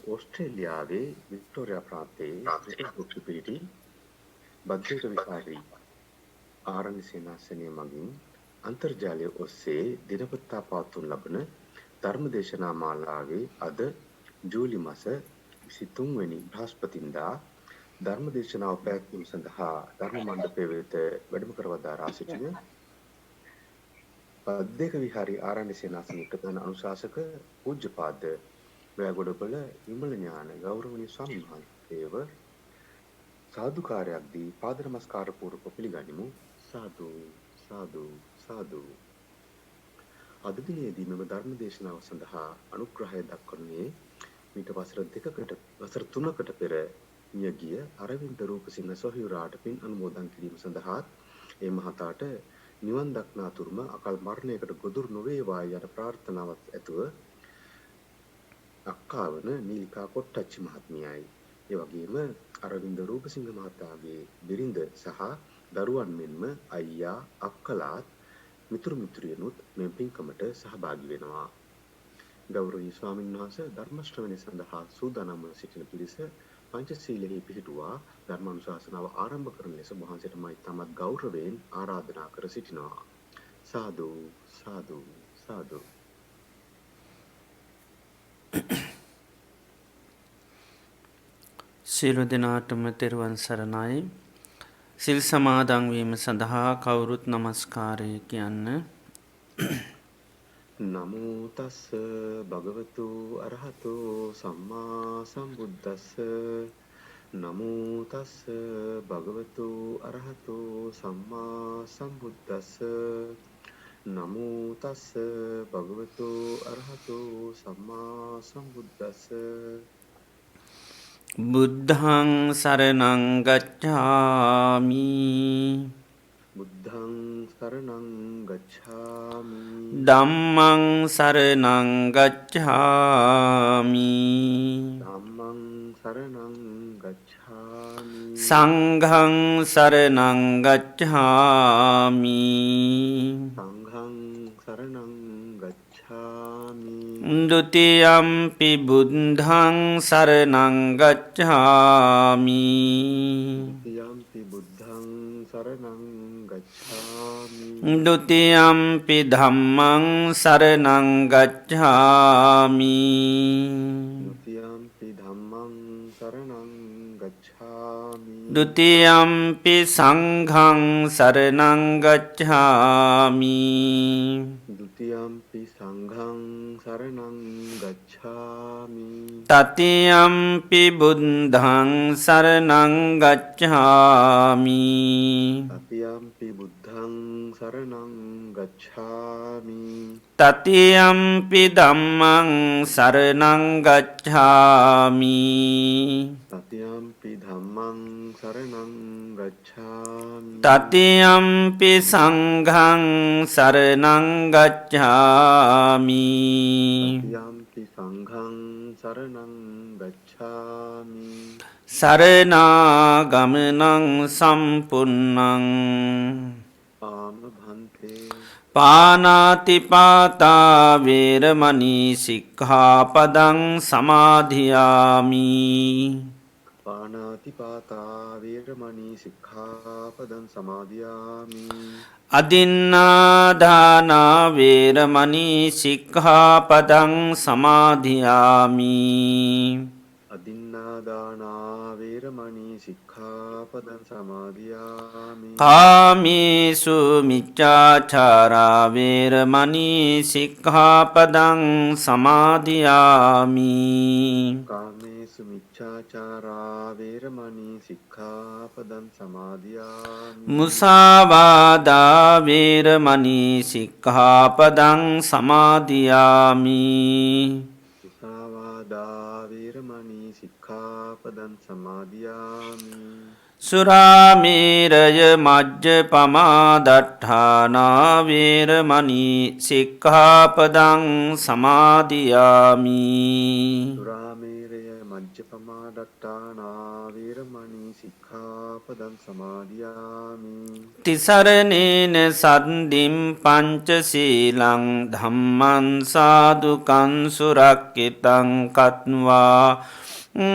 ඕස්ට්‍රේලියාවේ Victoria ප්‍රාන්තයේ රුක්ෂ පිහිටි භද්‍රක විහාරී ආරණ්‍ය සේනාසනය මගින් අන්තර්ජාලය ඔස්සේ දිනපතා පවත්වනු ලබන ධර්මදේශනා මාලාවේ අද ජූලි මාස 23 වෙනි බ්‍රහස්පතින්දා ධර්මදේශනාව පැවැත්වීම සඳහා ධර්ම මණ්ඩපයේ වෙත වැඩම කර වදාරා සිටින භද්‍රක විහාරී ආරණ්‍ය සේනාසනයේ ප්‍රධාන අනුශාසක පූජ්‍යපාද වැයගොඩපළ විමල ඥාන ගෞරවනීය ස්වාමීන් වහන්සේව සාදුකාරයක් දී පාද නමස්කාර පූර්වක පිළිගනිමු. සාදු සාදු සාදු. අද දිනේදී මෙම ධර්ම දේශනාව සඳහා අනුග්‍රහය දක්වන්නේ මීට වසර 3කට පෙර මියගිය අරවින්ද රූපසිංහ සොහියුරාට පින් අනුමෝදන් කිරීම සඳහා ඒ මහතාට නිවන් දක්නාතුරුම අකල් මරණයකට ගොදුරු නොවේවා යන ප්‍රාර්ථනාවත් ඇතුව අක්කාවන නීලිකා කොට්ටච්චි මහත්මියයි. ඒ වගේම අරවින්ද රූපසිංහ මහතාගේ බිරිඳ සහ දරුවන් මෙන්ම අයියා අක්කලාත් මිතුරු මිතුරියනුත් මේ පින්කමට සහභාගී වෙනවා. ගෞරවනීය ස්වාමීන් වහන්සේ ධර්ම ශ්‍රවණය සඳහා සූදානම් වන සිටින පිරිස පංචශීලයේ පිහිටුවා ධර්මානුශාසනාව ආරම්භ කරන ලෙස වහන්සේට මා ඉතාමත් ගෞරවයෙන් ආරාධනා කර සිටිනවා. සාදු සාදු සාදු. සියලු දෙනාටම තෙරුවන් සරණයි. සිල් සමාදන් වීම සඳහා කවුරුත් නමස්කාරය කියන්න. නමෝ තස්ස භගවතු අරහතෝ සම්මා සම්බුද්දස්ස. නමෝ තස්ස භගවතු අරහතෝ සම්මා සම්බුද්දස්ස. නමෝ තස්ස භගවතු අරහතෝ සම්මා සම්බුද්දස්ස. බුද්ධං සරණං ගච්ඡාමි. බුද්ධං සරණං ගච්ඡාමි. ධම්මං සරණං ගච්ඡාමි. ධම්මං සරණං ගච්ඡාමි. සංඝං සරණං ගච්ඡාමි. සංඝං සරණං ගච්ඡාමි. ဒုတိယံ පි බුද්ධං සරණං ගච්ඡාමි. ဒုတိယံ පි බුද්ධං සරණං ගච්ඡාමි. ဒုတိယံ පි ධම්මං සරණං ගච්ඡාමි. ဒုတိယံ පි ධම්මං සරණං ගච්ඡාමි. ဒုတိယံ පි සංඝං සරණං ගච්ඡාමි. ဒုတိယံ පි සංඝං සරණං ගච්ඡාමි. တတိယံ පි බුද්ධං සරණං ගච්ඡාමි. တတိယံ පි බුද්ධං සරණං ගච්ඡාමි. တတိယံ පි ධම්මං සරණං ගච්ඡාමි. တတိယံ පි ධම්මං සරණං ගච්ඡාමි. တတိယံ පි සංඝං සරණං ගච්ඡාමි. တတိယံ පි සංඝං සරණං ගච්ඡාමි. සරණාගමනං සම්පුන්නං ආම භන්තේ. පානාතිපාතා වේරමණී සික්ඛාපදං සමාදියාමි. පාණාතිපාතා වේරමණී සික්ඛාපදං සමාදියාමි. අදින්නාදානා වේරමණී සික්ඛාපදං සමාදියාමි. අදින්නාදානා වේරමණී සික්ඛාපදං සමාදියාමි. කාමේසු මිච්ඡාචාරා වේරමණී සික්ඛාපදං සමාදියාමි. කාමේසු මිච්ඡාචාරා වේරමණී සික්ඛාපදං සමාදියාමි. මුසාවාදා වේරමණී සික්ඛාපදං සමාදියාමි. මුසාවාදා වේරමණී සික්ඛාපදං සමාදියාමි. සුරාමේරය මජ්ජපමා දට්ඨානා වේරමණී සික්ඛාපදං සමාදියාමි. සුරාමේරය මජ්ජ සීලංච පමාදට්ඨානා වේරමණී සික්ඛාපදං සමාදියාමි. තිසරණේන සද්ධිම් පංචශීලං ධම්මං සාදුකං සුරක්ඛිතං කତ୍වා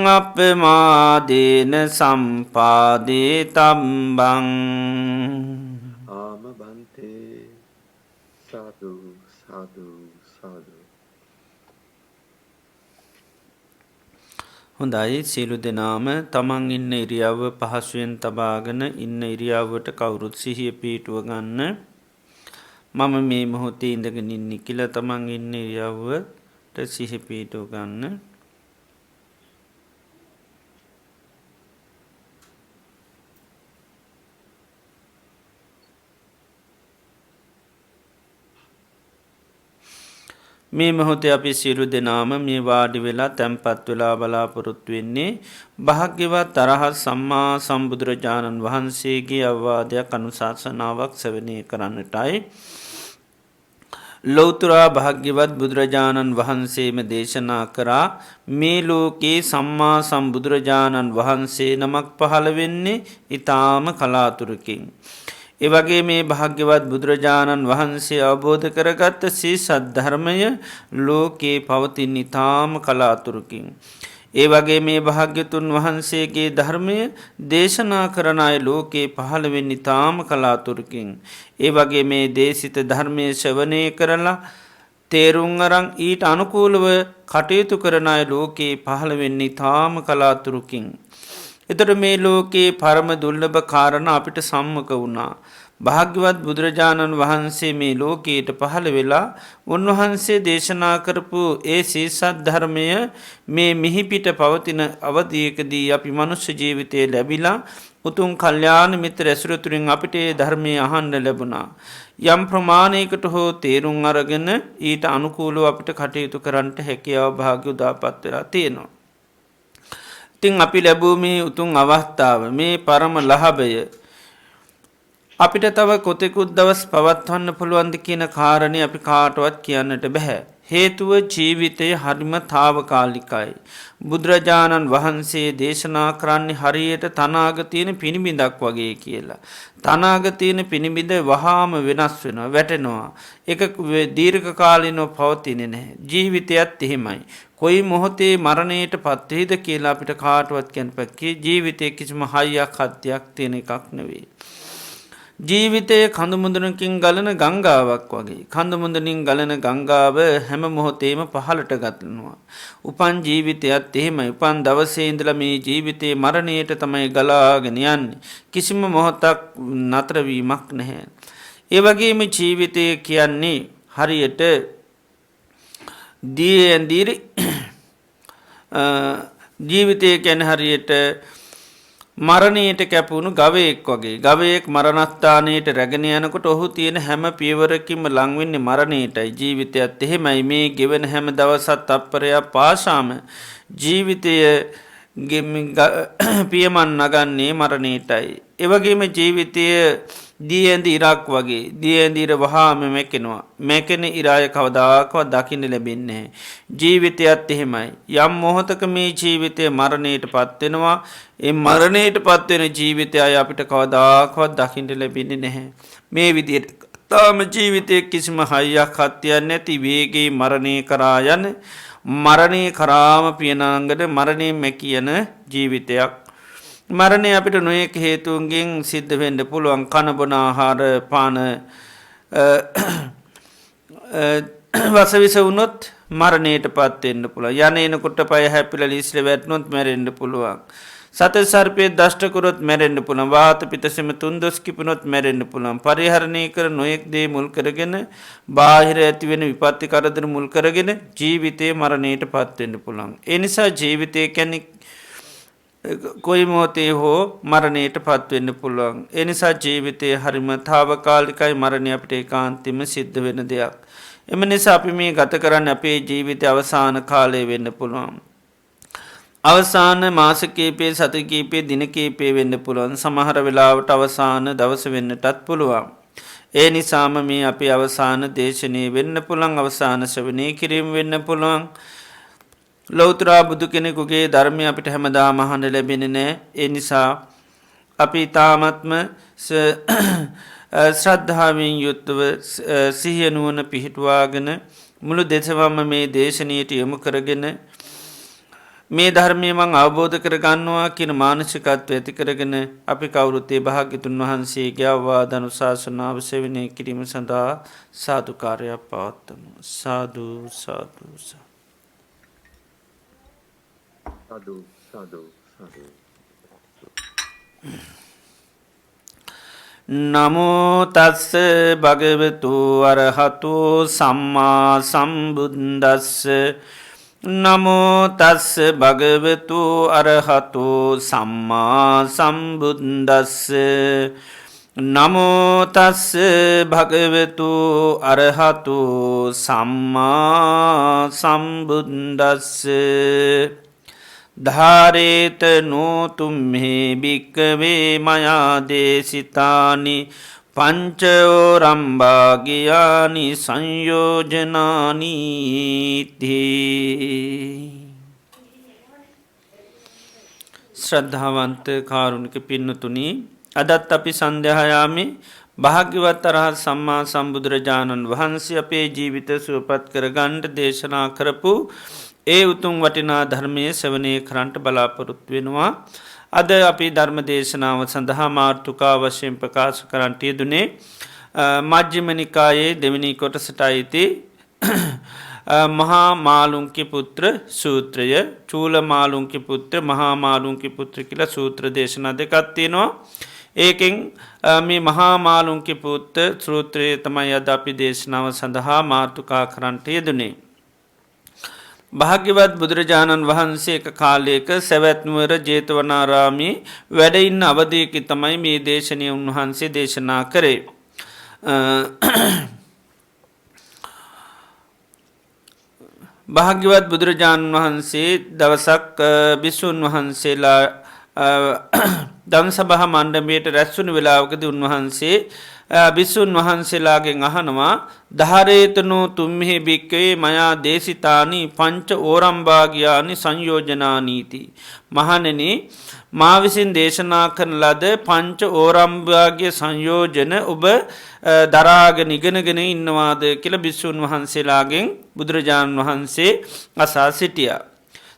අප්පමාදේන සම්පාදේ තම්බං. ආම බන්තේ සාදු සාදු සාදු. හොඳයි, සියලු දෙනාම තමන් ඉන්න ඉරියව්ව පහසුවෙන් තබාගෙන ඉන්න ඉරියව්වට කවුරුත් සිහිය පිහිටුව ගන්න. මම මේ මොහොතේ ඉඳගෙන ඉන්නේ කියලා තමන් ඉන්න ඉරියව්වට සිහිය පිහිටුව ගන්න. මේ මොහොතේ අපි සියලු දෙනාම මේ වාඩි වෙලා තැන්පත් වෙලා බලාපොරොත්තු වෙන්නේ භාග්‍යවත් අරහත් සම්මා සම්බුදුරජාණන් වහන්සේගේ අවවාදයක් අනුශාසනාවක් ශ්‍රවණය කරන්නටයි. ලෞතුරා භාග්‍යවත් බුදුරජාණන් වහන්සේම දේශනා කරා මේ ලෝකේ සම්මා සම්බුදුරජාණන් වහන්සේ නමක් පහළ වෙන්නේ ඊටාම කලාතුරකින්. එවගේ මේ භාග්‍යවත් බුදුරජාණන් වහන්සේ අවබෝධ කරගත්ත සී සද්ධර්මය ලෝකයේ පවතින ඉතාම කලාතුරකින්. ඒ වගේ මේ භාග්‍යතුන් වහන්සේගේ ධර්මය දේශනා කරන අය ලෝකයේ පහළවෙන්න ඉතාම කලාතුරකින්. ඒ වගේ මේ දේශිත ධර්මය ශ්‍රවණය කරලා තේරුම් අරන් ඊට අනුකූලව කටයුතු කරන අය ලෝකයේ පහළවෙන්න ඉතාම කලාතුරකින්. එතට මේ ලෝකයේ පරම දුර්ලභ කාරණ අපිට සම්මක වුණා. භාග්‍යවත් බුදුරජාණන් වහන්සේ මේ ලෝකයට පහළ වෙලා උන්වහන්සේ දේශනා කරපු ඒ සීසත් ධර්මය මේ මිහිපිට පවතින අවධියකදී අපි මනුෂ්‍ය ජීවිතය ලැබිලා උතුම් කල්යාණ මිත්‍ර ඇසුරතුරින් අපිට ඒ ධර්මය අහන්න ලැබුණා. යම් ප්‍රමාණයකට හෝ තේරුම් අරගෙන ඊට අනුකූලව අපිට කටයුතු කරන්නට හැකියාව භාග්‍ය උදාපත් වෙලා තියෙනවා. ඉතින් අපි ලැබූ මේ උතුම් අවස්ථාව මේ පරම ලහබය අපිට තව කොතෙකුත් දවස් පවත්වන්න පුළුවන්ද කියන කාරණය අපි කාටවත් කියන්නට බැහැ. හේතුව ජීවිතය හරිම තාවකාලිකයි. බුදුරජාණන් වහන්සේ දේශනා කරන්නේ හරියට තනාගතයන පිණිබිඳක් වගේ කියලා. තනාගතයන පිණිබිඳ වහාම වෙනස් වෙනවා වැටෙනවා. එක දීර්ඝ කාලිනෝ පවතින නැහැ. ජීවිතයත් එහෙමයි. කොයි මොහොතේ මරණයට පත්වේද කියලා අපිට කාටවත් කියන්න පැක්කේ ජීවිතය කිසිම හයියක් හත්යක් තියෙන එකක් නෙවෙයි. ජීවිතය කඳුමුදුනකින් ගලන ගංගාවක් වගේ. කඳුමුදුනින් ගලන ගංගාව හැම මොහොතේම පහළට ගතනවා. උපන් ජීවිතයත් එහෙමයි. උපන් දවසේ ඉඳලා මේ ජීවිතයේ මරණයට තමයි ගලාගෙන යන්නේ. කිසිම මොහොතක් නතරවීමක් නැහැ. ඒ වගේම ජීවිතය කියන්නේ හරියට දීරි ජීවිතය ගැන හරියට මරණයට කැපුණු ගවයෙක් වගේ. ගවයෙක් මරණස්ථානයට රැගෙන යනකොට ඔහු තියෙන හැම පියවරකින්ම ලංවෙන්නේ මරණයටයි. ජීවිතයත් එහෙමයි. මේ ගෙවන හැම දවසත් තප්පරයක් පාසාම ජීවිතය පියමන් නගන්නේ මරණයටයි. එවගේම ජීවිතය දී ඇඳ ඉරක් වගේ. දී ඇඳීර වහාම මැකෙනවා. මැකෙන ඉරාය කවදාකවත් දකින්න ලැබෙන්නේ. ජීවිතයත් එහෙමයි. යම් මොහොතක මේ ජීවිතය මරණයට පත්වෙනවා. ඒ මරණයට පත්වෙන ජීවිතය අපිට කවදාකවත් දකින්න ලැබෙන්නේ නැහැ. මේ විදියට තාම ජීවිතය කිසිම හයියක් හත්තියක් නැති වේගේ මරණය කරා යන මරණය කරාම පියනංගට මරණය මැකියන ජීවිතයක්. මරණය අපිට නොයෙක් හේතුන්ගෙන් සිද්ධ වෙන්න පුළුවන්. කනබොන ආහාර පාන වසවිස වුණොත් මරණයට පත්වෙන්න පුළුවන්. යන එනකොට පය හැපිලා ලිස්ල වැටුනොත් මැරෙන්න පුළුවන්. සත සර්පය දෂ්ටකොරොත් මැරෙන්න පුළුවන්. වාත පිතසෙම තුන්දොස් කිපුණොත් මැරෙන්න පුළුවන්. පරිහරණය කර නොයෙක් දේ මුල් කරගෙන බාහිර ඇතිවෙන විපත්ති කරදර මුල් කරගෙන ජීවිතයේ මරණයට පත්වෙන්න පුළුවන්. ඒ නිසා ජීවිතය කියන්නේ කොයි මොහොතේ හෝ මරණයට පත්වෙන්න පුළුවන්. එනිසා ජීවිතය හරිම තාවකාලිකයි. මරණය අපිට ඒකාන්තෙම සිද්ධ වෙන දෙයක්. එම නිසා අපි මේ ගත කරන්න අපේ ජීවිතය අවසාන කාලය වෙන්න පුළුවන්. අවසාන මාසකීපේ සතිකීපේ දිනකීපේ වෙන්න පුළුවන්. සමහර වෙලාවට අවසාන දවස වෙන්නටත් පුළුවන්. ඒ නිසාම මේ අපි අවසාන දේශනය වෙන්න පුළුවන්. අවසාන ශ්‍රවණය කිරීම වෙන්න පුළුවන්. ලෞතරා බුදු කෙනෙකුගේ ධර්මය අපිට හැමදාම අහන්න ලැබෙන්නේ නැහැ. ඒ නිසා අපි තාමත්ම ශ්‍රද්ධාවෙන් යුක්තව සිහිය නුවණ පිහිටුවාගෙන මුළු දෙසවම මේ දේශනයට යොමු කරගෙන මේ ධර්මය මං අවබෝධ කරගන්නවා කියන මානසිකත්වය ඇති කරගෙන අපි කවුරුත් ඒ භාග්‍යතුන් වහන්සේගේ අවවාද අනුශාසනාව සෙවණේ කිරීම සඳහා සාදුකාරයක් පවත්වමු. සාදු සාදු සාදු සාදු සාදු. නමෝ තස්ස භගවතු අරහතු සම්මා සම්බුද්දස්ස නමෝ තස්ස භගවතු අරහතු සම්මා සම්බුද්දස්ස නමෝ තස්ස භගවතු අරහතු සම්මා සම්බුද්දස්ස ධාරේත නෝතුම්හි භික්කවේ මයා දේශිතානි පංචෝරම්භාගයානි සංයෝජනානීති. ශ්‍රද්ධාවන්ත කාරුණික පින්නතුනි, අදත් අපි සන්ධ්‍යායාමේ භාග්‍යවත් අරහත් සම්මා සම්බුදුරජාණන් වහන්සේ අපේ ජීවිත සුවපත් කරගන්නට දේශනා කරපු ඒ උතුම් වටිනා ධර්මයේ ශ්‍රවණය කරන්නට බලාපොරොත්තු වෙනවා. අද අපි ධර්ම දේශනාව සඳහා මාතෘකා වශයෙන් ප්‍රකාශ කරන්නට යෙදුනේ මජ්ක්‍ධිම නිකායේ දෙවෙනි කොටසට අයිති මහා මාළුන්ගේ පුත්‍ර සූත්‍රය, චූල මාළුන්ගේ පුත්‍ර, මහා මාළුන්ගේ පුත්‍ර කියලා සූත්‍ර දේශනා දෙකක් තියෙනවා. ඒකෙන් මේ මහා මාළුන්ගේ පුත්‍ර සූත්‍රය තමයි අද අපි දේශනාව සඳහා මාතෘකා කරන්නට යෙදුනේ. භාග්‍යවත් බුදුරජාණන් වහන්සේ එක කාලයක සැවැත්නුවර ජේතවනාරාමී වැඩ ඉන්න අවධියක තමයි මේ දේශනය උන්වහන්සේ දේශනා කරේ. භාග්‍යවත් බුදුරජාණන් වහන්සේ දවසක් භික්ෂූන් වහන්සේලා දම්සභා මණ්ඩපයට රැස්වුණු වෙලාවකදී උන්වහන්සේ භික්ෂූන් වහන්සේලාගෙන් අහනවා, ධාරේතනෝ තුම්හි භික්කවේ මයා දේශිතානි පංච ඕරම්භාගයානි සංයෝජනානීති. මහණෙනි, මා විසින් දේශනා කරන ලද පංච ඕරම්භාග්‍ය සංයෝජන ඔබ දරාගෙන ඉගෙනගෙන ඉන්නවාද කියලා භික්ෂූන් වහන්සේලාගෙන් බුදුරජාණන් වහන්සේ අසා සිටියා.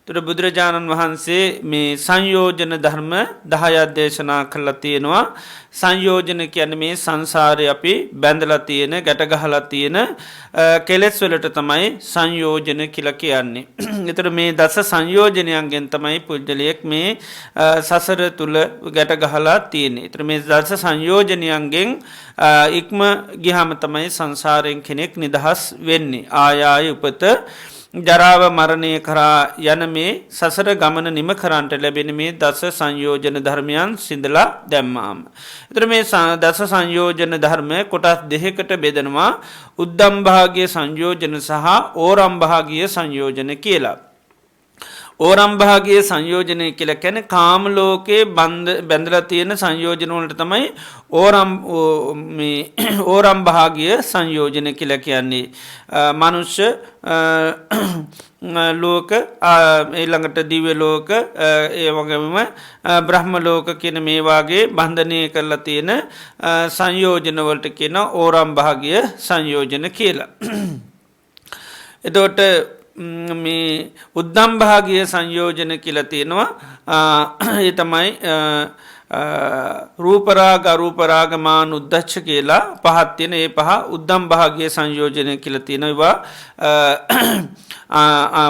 තුර බුදුරජාණන් වහන්සේ මේ සංයෝජන ධර්ම 10ක් දේශනා කළා තියෙනවා. සංයෝජන කියන්නේ මේ සංසාරේ අපි බැඳලා තියෙන, ගැට ගහලා තියෙන කෙලෙස් වලට තමයි සංයෝජන කියලා කියන්නේ. ඒතර මේ දස සංයෝජනයන්ගෙන් තමයි පුජ්‍යලයක් මේ සසර තුල ගැට ගහලා තියෙන්නේ. ඒතර මේ දස සංයෝජනයන්ගෙන් ඉක්ම ගියාම තමයි සංසාරයෙන් කෙනෙක් නිදහස් වෙන්නේ. ආය උපත ජරාව මරණය කරා යන මේ සසර ගමන නිම කරන්නට ලැබෙන මේ දස සංයෝජන ධර්මයන් සිඳලා දැම්මාම. ඒතර මේ දස සංයෝජන ධර්ම කොටස් දෙකකට බෙදනවා. උද්දම් භාගීය සංයෝජන සහ ඕරම් භාගීය සංයෝජන කියලා. ඕරම් භාගීය සංයෝජනය කියලා කියන්නේ කාම ලෝකේ බැඳලා තියෙන සංයෝජන වලට තමයි ඕරම් භාගීය සංයෝජන කියලා කියන්නේ. මනුෂ්‍ය ලෝක, ඊළඟට දිව්‍ය ලෝක, ඒ වගේම බ්‍රහ්ම ලෝක කියන මේ වාගේ බන්ධනය කරලා තියෙන සංයෝජන වලට කියන ඕරම් භාගීය සංයෝජන කියලා. එතකොට මේ උද්දම් භාගීය සංයෝජන කියලා තියෙනවා. ඒ තමයි රූපරාග අරූපරාග මාන උද්දච්ච කියලා පහක් තියෙන. ඒ පහ උද්දම් භාගීය සංයෝජන කියලා තියෙනවා.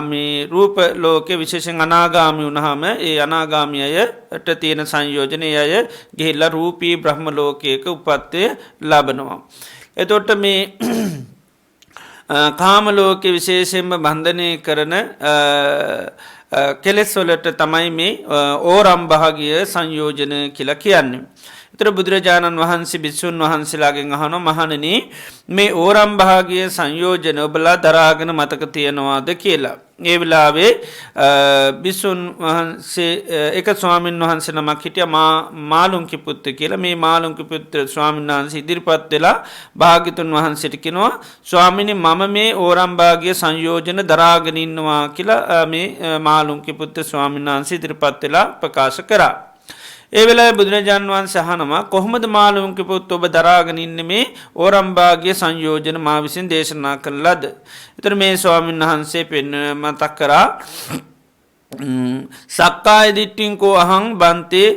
මේ රූප ලෝකේ විශේෂයෙන් අනාගාමී වුණාම ඒ අනාගාමී අයට තියෙන සංයෝජන ඒ අය ගිහිල්ලා රූපී බ්‍රහ්ම ලෝකයක උප්පත්තිය ලබනවා. එතකොට මේ කාම ලෝකේ විශේෂයෙන්ම බන්ධනය කරන කෙලෙස් වලට තමයි මේ ඕරම් භාගීය සංයෝජන කියලා කියන්නේ. එතකොට බුදුරජාණන් වහන්සේ භික්ෂුන් වහන්සේලාගෙන් අහනවා මහණෙනි මේ ඕරම් භාගයේ සංයෝජන ඔබලා දරාගෙන මතක තියනවාද කියලා. ඒ වෙලාවේ භික්ෂුන් වහන්සේ එක ස්වාමීන් වහන්සේ නමක් හිටියා මාළුන්ගේ පුත්‍ර කියලා. මේ මාළුන්ගේ පුත්‍ර ස්වාමීන් වහන්සේ ඉදිරිපත් වෙලා භාග්‍යතුන් වහන්සේට කියනවා ස්වාමීනි මම මේ ඕරම් භාගයේ සංයෝජන දරාගෙන ඉන්නවා කියලා මේ මාළුන්ගේ පුත්‍ර ස්වාමීන් වහන්සේ ඉදිරිපත් වෙලා ප්‍රකාශ කරා. ඒ වෙලාවේ බුදුරජාණන් වහන්සේ අහනවා කොහොමද මාළුන්ගේ පුත් ඔබ දරාගෙන ඉන්නේ මේ ඕරම් භාගයේ සංයෝජන මා විසින් දේශනා කළාද? ඒතර මේ ස්වාමීන් වහන්සේ මතක් කරා සක්කාය දිට්ඨින් කෝ අහං බන්තේ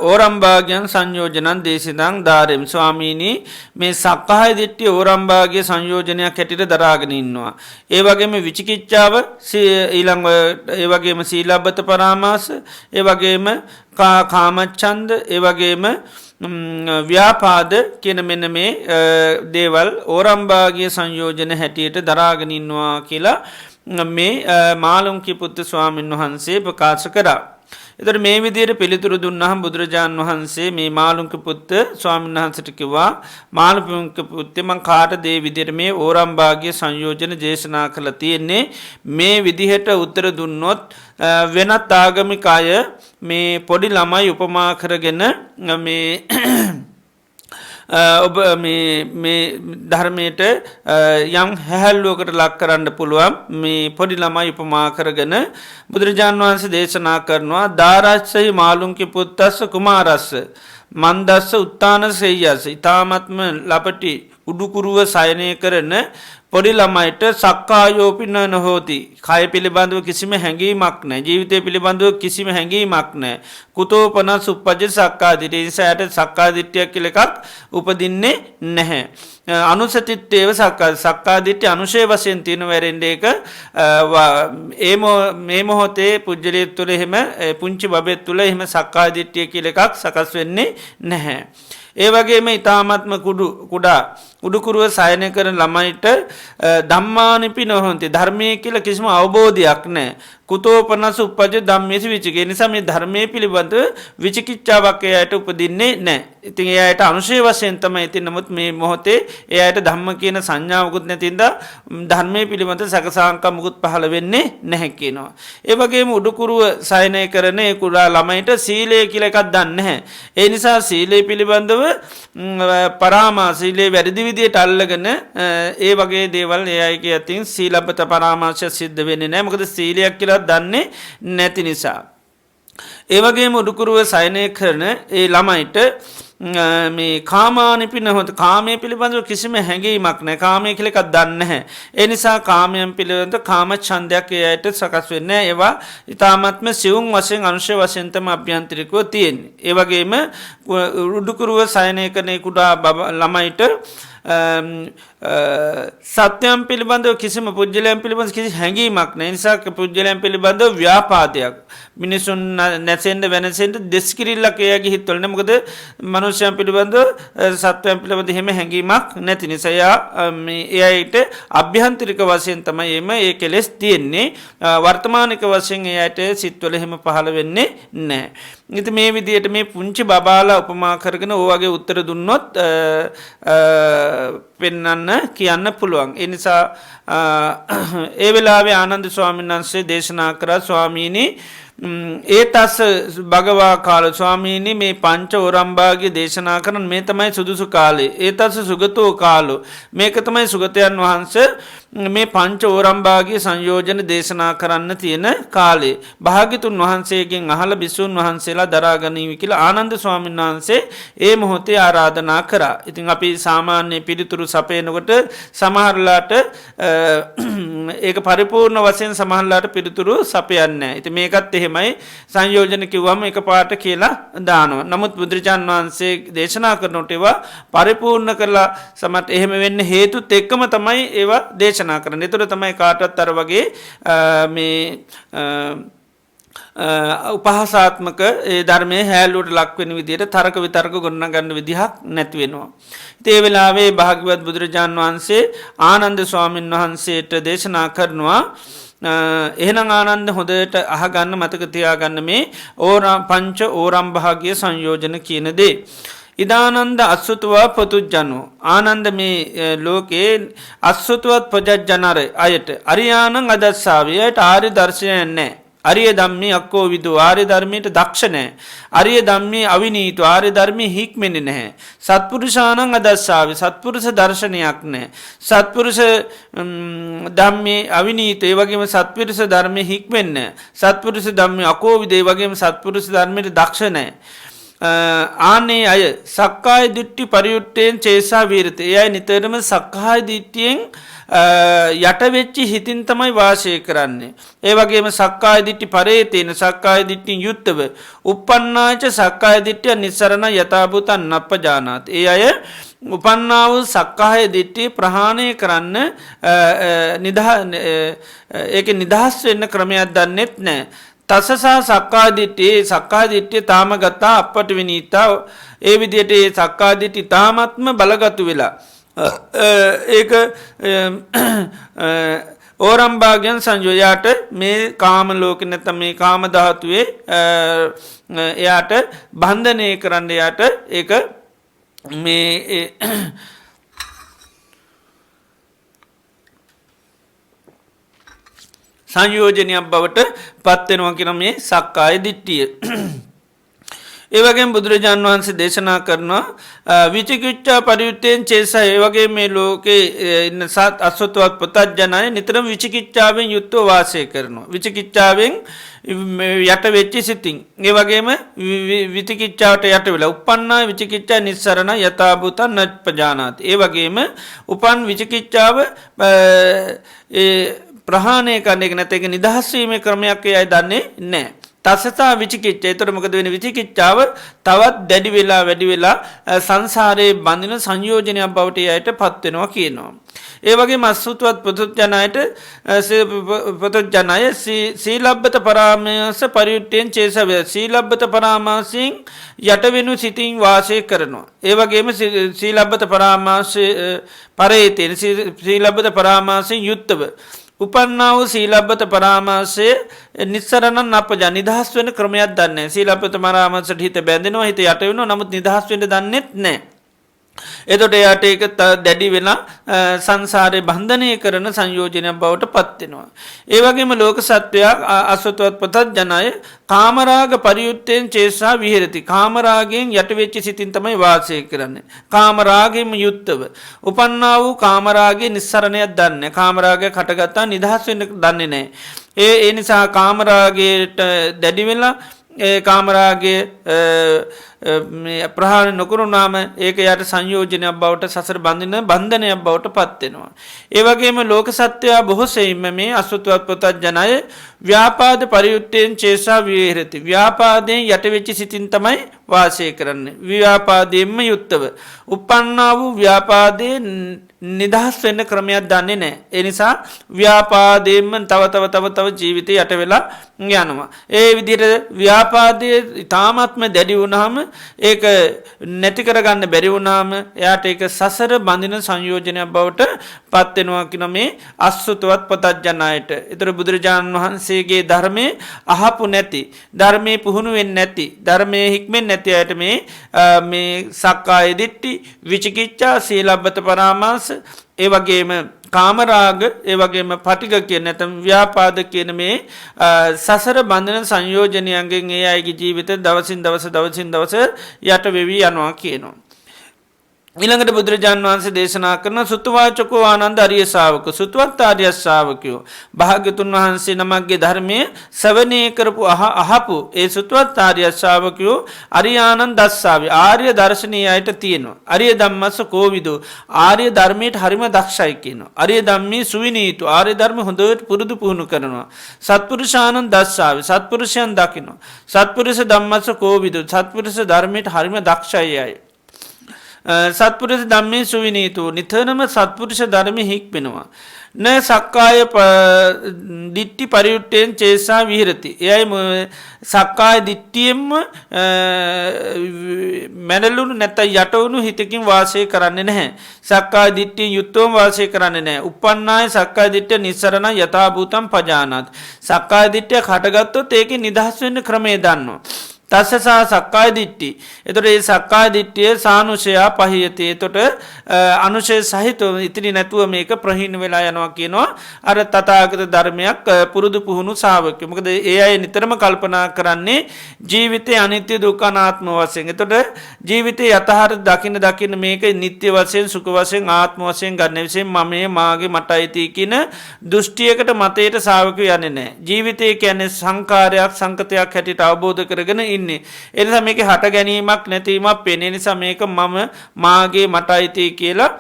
ඕරම් භාගයන් සංයෝජනං දේශිතං ධාරෙම් ස්වාමීනි මේ සක්කාය දිට්ඨිය ඕරම් භාගයේ සංයෝජනයක් හැටියට දරාගෙන ඉන්නවා. ඒ වගේම විචිකිච්ඡාව ඊළඟ ඒ වගේම සීලබ්බත පරාමාස ඒ වගේම කාමච්ඡන්ද ඒ වගේම ව්‍යාපාද කියන මෙන්න මේ දේවල් ඕරම් භාගයේ සංයෝජන හැටියට දරාගෙන ඉන්නවා කියලා මේ මාළුන්ගේ පුත්‍ර ස්වාමීන් වහන්සේ ප්‍රකාශ කරා. එතකොට මේ විදිහට පිළිතුරු දුන්නාම බුදුරජාණන් වහන්සේ මේ මාළුන්ගේ පුත්‍ර ස්වාමීන් වහන්සේට කිව්වා මාළුන්ගේ පුත්‍රයා මං කාටද මේ විදිහට මේ ඕරම් භාගයේ සංයෝජන දේශනා කළා තියෙන්නේ මේ විදිහට උත්තර දුන්නොත් වෙනත් ආගමික අය මේ පොඩි ළමයි උපමා කරගෙන මේ ඔබ මේ ධර්මයට යම් හැහැල්ලුවකට ලක් කරන්න පුළුවන් මේ පොඩි ළමයි උපමා කරගෙන බුදුරජාණන් වහන්සේ දේශනා කරනවා දාරස්සයි මාළුන්ගේ පුත්තස්ස කුමාරස්ස මන්දස්ස උත්තාන සෙය්‍යස්ස ඊ타මත්ම ලපටි උඩුකුරුව සයනය කරන පොඩි ළමයිට සක්කායෝපින නොහෝති කය පිළිබඳව කිසිම හැඟීමක් නැහැ ජීවිතය පිළිබඳව කිසිම හැඟීමක් නැහැ කුතෝපන සුප්පජ්ජ සක්කාදිට්ඨිය ඉසයට සක්කාදිට්ඨිය කියලා එකක් උපදින්නේ නැහැ අනුසතිත්තේව සක්කාදිට්ඨිය අනුශේ වශයෙන් තියෙන වැරෙන්නේ එක මේ මොහොතේ පුජ්‍යලයේ තුල එහෙම පුංචි බබෙක් තුල එහෙම සක්කාදිට්ඨිය කියලා එකක් සකස් වෙන්නේ නැහැ ඒ වගේම ඊ타ත්ම කුඩා උඩුකුරුව සයනය කරන ළමයිට ධම්මානිපි නොහොන්ති ධර්මයේ කියලා කිසිම අවබෝධයක් නැහැ කුතෝපනස උපජ්ජ ධම්මේසු විචිකේ නිසා මේ ධර්මයේ පිළිබඳ විචිකිච්ඡාවක් එයාට උපදින්නේ නැහැ. ඉතින් එයාට අනුශේ වශයෙන් තමයි ඉතින් නමුත් මේ මොහොතේ එයාට ධම්ම කියන සංඥාවකුත් නැතිඳ ධර්මයේ පිළිබඳ සකසාංක මුකුත් පහළ වෙන්නේ නැහැ කියනවා. ඒ වගේම උඩුකුරුව සයනය කරන ඒ කුඩා ළමයිට සීලය කියලා එකක් දන්නේ නැහැ. ඒ නිසා සීලය පිළිබඳව පරාමාස සීලේ වැරදි විදියට අල්ලගෙන ඒ වගේ දේවල් ඒ අයගේ අතින් සීලබ්බත පරාමාසය සිද්ධ වෙන්නේ නැහැ. මොකද සීලයක් කියලා දන්නේ නැති නිසා. ඒ වගේම උඩුකුරුව සයනය කරන ඒ ළමයිට මේ කාමානිපි නොහොත කාමයේ පිළිබඳව කිසිම හැඟීමක් නැහැ. කාමයේ කියලා එකක් දන්නේ නැහැ. ඒ නිසා කාමයන් පිළිබඳව කාම ඡන්දයක් ඒ අයට සකස් වෙන්නේ නැහැ. ඒවා ඊ타ත්ම සිවුම් වශයෙන් අනුශය වශයෙන් තමයි අභ්‍යන්තරිකව තියෙන්නේ. ඒ වගේම උඩුකුරුව සයනය කරන කුඩා ළමයිට සත්‍යයන් පිළිබඳව කිසිම පුජ්‍යලයන් පිළිබඳව කිසි හැඟීමක් නැහැ. ඒ නිසා පුජ්‍යලයන් පිළිබඳව ව්‍යාපාදයක් මිනිසුන් නැසෙන්න වෙනසෙන්න දෙස්කිරිල්ලක් එයාගේ හිතවල නෑ. මොකද මනුෂ්‍යයන් පිළිබඳව සත්‍යයන් පිළිබඳව එහෙම හැඟීමක් නැති නිසා එයාට අභ්‍යන්තරික වශයෙන් තමයි ඒ කෙලෙස් තියෙන්නේ. වර්තමානික වශයෙන් එයාට සිත්වල එහෙම පහළ වෙන්නේ නැහැ. ඉතින් මේ විදිහට මේ පුංචි බබාලා උපමා කරගෙන ඔය වගේ උත්තර දුන්නොත් පෙන්වන්න කියන්න පුළුවන්. ඒ නිසා ඒ වෙලාවේ ආනන්ද ස්වාමීන් වහන්සේ දේශනා කරා ස්වාමීනි ඒතස්ස භගවා කාල ස්වාමීනි මේ පංච ඕරම්භාගය දේශනා කරන මේ තමයි සුදුසු කාලේ. ඒතස්ස සුගතෝ කාලෝ මේක තමයි සුගතයන් වහන්සේ මේ පංච ඕරම්භාගය සංයෝජන දේශනා කරන්න තියෙන කාලේ. භාග්‍යතුන් වහන්සේගෙන් අහලා භික්ෂුන් වහන්සේලා දරා ගනීවි කියලා ආනන්ද ස්වාමීන් වහන්සේ ඒ මොහොතේ ආරාධනා කරා. ඉතින් අපි සාමාන්‍ය පිළිතුරු සපයනකොට සමහරලාට ඒක පරිපූර්ණ වශයෙන් සමහරලාට පිළිතුරු සපයන්නේ නැහැ. ඉතින් මේකත් එහෙමයි සංයෝජන කිව්වම එකපාරට කියලා දානවා. නමුත් බුදුරජාණන් වහන්සේ දේශනා කරනකොට ඒවා පරිපූර්ණ කරලා සමහර එහෙම වෙන්න හේතුත් එක්කම තමයි ඒවා දේශනා කරන්නේ. ඒතර තමයි කාටවත් අර වගේ මේ උපහාසාත්මක ඒ ධර්මයේ හැලුවට ලක් වෙන විදිහට තර්ක විතර්ක ගොඩනගන්න විදිහක් නැති වෙනවා. ඉතින් ඒ වෙලාවේ භාග්‍යවත් බුදුරජාණන් වහන්සේ ආනන්ද ස්වාමීන් වහන්සේට දේශනා කරනවා එහෙනම් ආනන්ද හොඳට අහගන්න මතක තියාගන්න මේ පංච ඕරම්භාගය සංයෝජන කියන දේ. ඉදානන්ද අස්සුතුවා පොතුජ්ජනෝ ආනන්ද මේ ලෝකයේ අස්සුතුවත් පොජජ්ජනර අයට අරියානං අදස්සාාවයට ආරි දර්ශනය නෑ. අරිය ධම්මී අක්කෝ විදු ආර්ය ධර්මයට දක්ෂ නැහැ. අරිය ධම්මී අවිනීතු ආර්ය ධර්මී හික්මෙන්නේ නැහැ. සත්පුරුෂාණං අදස්සාවේ සත්පුරුෂ දර්ශනයක් නැහැ. සත්පුරුෂ ධම්මේ අවිනීතු ඒ වගේම සත්පුරුෂ ධර්මයේ හික්මෙන්නේ නැහැ. සත්පුරුෂ ධම්මේ අකෝවිද ඒ වගේම සත්පුරුෂ ධර්මයට දක්ෂ නැහැ. ආනේ අය සක්කාය දිට්ඨි පරියුත්තේන් චේසා වීරති. එයයි නිතරම සක්කාය දිට්ඨියෙන් යටවෙච්චි හිතින් තමයි වාසය කරන්නේ. ඒ වගේම සක්කාය දිට්ඨි පරේතේන සක්කාය දිට්ඨියෙන් යුක්තව uppannāca සක්කාය දිට්ඨිය නිස්සරණ යථාභූතං නප්පජානාති. ඒ අය උපන්නා වූ සක්කාය දිට්ඨිය ප්‍රහාණය කරන්න ඒක නිදහස් වෙන්න ක්‍රමයක් දන්නෙත් නැහැ. තසසා සක්කාදිට්ඨියේ සක්කාදිට්ඨිය තාම ගතා අපට විනීතා. ඒ විදිහට ඒ සක්කාදිට්ඨි තාමත්ම බලගතු වෙලා ඒක ඕරම්භාගයන් සංයෝයාට මේ කාම ලෝක නැත්නම් මේ කාම ධාතුවේ එයාට බන්ධනය කරන්න යාට ඒක මේ සංයෝජනයක් බවට පත්වෙනවා කියන මේ සක්කාය දිට්ඨිය. ඒවගේ බුදුරජාණන් වහන්සේ දේශනා කරනවා විචිකිච්ඡා පරියුත්තේන් චේසා. ඒ වගේ මේ ලෝකේ ඉන්න සත් අසොත්වත් පුතඥය නිතරම විචිකිච්ඡාවෙන් යුක්තව වාසය කරනවා. විචිකිච්ඡාවෙන් යට වෙච්ච සිතින්. ඒ වගේම විචිකිච්ඡාවට යට වෙලා uppannā විචිකිච්ඡා නිස්සරණ යථාභූතං නප්පජානාති. ඒ වගේම උපන් විචිකිච්ඡාව ප්‍රහාණය කරන එක නැත්නම් ඒක නිදහස් වීමේ ක්‍රමයක් අය දන්නේ නැහැ. තසතා විචිකිච්ඡා. ඒතර මොකද වෙන්නේ? විචිකිච්ඡාව තවත් දැඩි වෙලා වැඩි වෙලා සංසාරයේ බඳින සංයෝජනයක් බවට එයට පත් වෙනවා කියනවා. ඒ වගේම අසුතවත් පුතුජනයට පුතුජනය සීලබ්බත පරාමාස පරියුත්තේන් චේසව සීලබ්බත පරාමාසයෙන් යට වෙනු සිතින් වාසය කරනවා. ඒ වගේම සීලබ්බත පරාමාසයේ පරේතේන සීලබ්බත පරාමාසයෙන් යුක්තව උපන්නා වූ සීලබ්බත පරාමාසය නිස්සරණං නප්පජා. නිදහස් වෙන ක්‍රමයක් දන්නේ නැහැ. සීලබ්බත පරාමාසයට හිත බැඳෙනවා, හිත යට වෙනවා, නමුත් නිදහස් වෙන්න දන්නේත් නැහැ. එතකොට එයාට ඒක දැඩි වෙලා සංසාරේ බන්ධනය කරන සංයෝජනයක් බවට පත් වෙනවා. ඒ වගේම ලෝක සත්වයා අසුතවත් පුතඥය කාමරාග පරියුත්තේන් චේසා විහෙරති. කාමරාගයෙන් යට වෙච්ච සිතින් තමයි වාසය කරන්නේ. කාමරාගෙම යුක්තව උපන්නා වූ කාමරාගේ නිස්සරණයක් දන්නේ. කාමරාගය කටගත්තා නිදහස් වෙන්න දන්නේ නැහැ. ඒ නිසා කාමරාගයට දැඩි වෙලා ඒ කාමරාගේ ප්‍රහාණය නොකරුණාම ඒක යට සංයෝජනයක් බවට සසර බඳින බන්ධනයක් බවට පත් වෙනවා. ඒ වගේම ලෝක සත්වයා බොහෝ සෙයින්ම මේ අසුතවත් පුතඥය ව්‍යාපාද පරියුත්තේන් චේසා විහෙරති. ව්‍යාපාදයෙන් යට වෙච්ච සිතින් තමයි වාසය කරන්නේ. ව්‍යාපාදයෙන්ම යුක්තව uppannā වූ ව්‍යාපාදයේ නිදහස් වෙන්න ක්‍රමයක් දන්නේ නැහැ. ඒ නිසා ව්‍යාපාදයෙන්ම තව ජීවිතේ යට වෙලා යනවා. ඒ විදිහට ව්‍යාපාදයේ ඊ타ත්ම දැඩි වුණාම ඒක නැති කරගන්න බැරි වුණාම එයාට ඒක සසර බඳින සංයෝජනයක් බවට පත් වෙනවා කියන මේ අසුතවත් පුතඥයට. ඒතර බුදුරජාණන් වහන්සේගේ ධර්මයේ අහපු නැති, ධර්මයේ පුහුණු වෙන්නේ නැති, ධර්මයේ හික්මෙන්නේ නැති අයට මේ සක්කාය දිට්ඨි, විචිකිච්ඡා, සීලබ්බත පරාමාස, ඒ වගේම කාමරාග, ඒ වගේම පටිඝ කියන නැත්නම් ව්‍යාපාද කියන මේ සසර බන්ධන සංයෝජනයන්ගෙන් ඒ අයගේ ජීවිත දවසින් දවස යට වෙවි යනවා කියනවා. ඊළඟට බුදුරජාණන් වහන්සේ දේශනා කරන සුතවාචකෝ ආනන්ද අරිය ශාවක සුතවත් ආර්ය ශාවකයෝ භාග්‍යතුන් වහන්සේ නමක්ගේ ධර්මයේ ශ්‍රවණය කරපු අහපු ඒ සුතවත් ආර්ය ශාවකයෝ අරියානන් දස්සාවි ආර්ය දර්ශනීය අයට තියෙනවා. අරිය ධම්මස්ස කෝවිදෝ ආර්ය ධර්මයට හරිම දක්ෂයි කියනවා. අරිය ධම්මේ සුවිනීතු ආර්ය ධර්ම හොඳට පුරුදු පුහුණු කරනවා. සත්පුරුෂානන් දස්සාවි සත්පුරුෂයන් දකිනවා. සත්පුරුෂ ධම්මස්ස කෝවිදෝ සත්පුරුෂ ධර්මයට හරිම දක්ෂයි අය. සත්පුරුෂ ධම්මේ සුවිනීතු නිතරම සත්පුරුෂ ධර්මෙ හික්මෙනවා. න සක්කාය දිට්ඨි පරියුත්තේන් චේසා විහෙරති. එයයි සක්කාය දිට්ඨියෙන්ම මැනලුණු නැත්නම් යටවුණු හිතකින් වාසය කරන්නේ නැහැ. සක්කාය දිට්ඨියෙන් යුක්තවම වාසය කරන්නේ නැහැ. uppannāya සක්කාය දිට්ඨිය නිස්සරණ යථා භූතං පජානාති. සක්කාය දිට්ඨිය හටගත්තොත් ඒකේ නිදහස් වෙන්න ක්‍රමය දන්නවා. තස්සසා සක්කාය දිට්ටි. එතොට ඒ සක්කාය දිට්ටිය සානුෂයා පහියති. එතොට අනුෂය සහිතව ඉතිරි නැතුව මේක ප්‍රහීන වෙලා යනවා කියනවා අර තතාගත ධර්මයක් පුරුදු පුහුණු සාාවකය. මොකද ඒ අය නිතරම කල්පනා කරන්නේ ජීවිතය අනිත්‍ය දුකානාත්ම වසයෙන්. එතොට ජීවිතය යතහර දකින්න මේක නිත්‍ය වසයෙන් සුක වසයෙන් ආත්ම වසයෙන් ගන්න විසයෙන් මමේ මාගේ මට අයිති කියන දෘෂ්ටියකට මතයට සාාවක යන්නේ නෑ. ජීවිතය කියන්නේ සංකාරයක් සංකතයක් හැටිට අවබෝධ කරගෙන ඉන්නේ. එනිසා මේක හට ගැනීමක් නැතිවීමක් පෙනෙන නිසා මේක මම මාගේ මට අයිති කියලා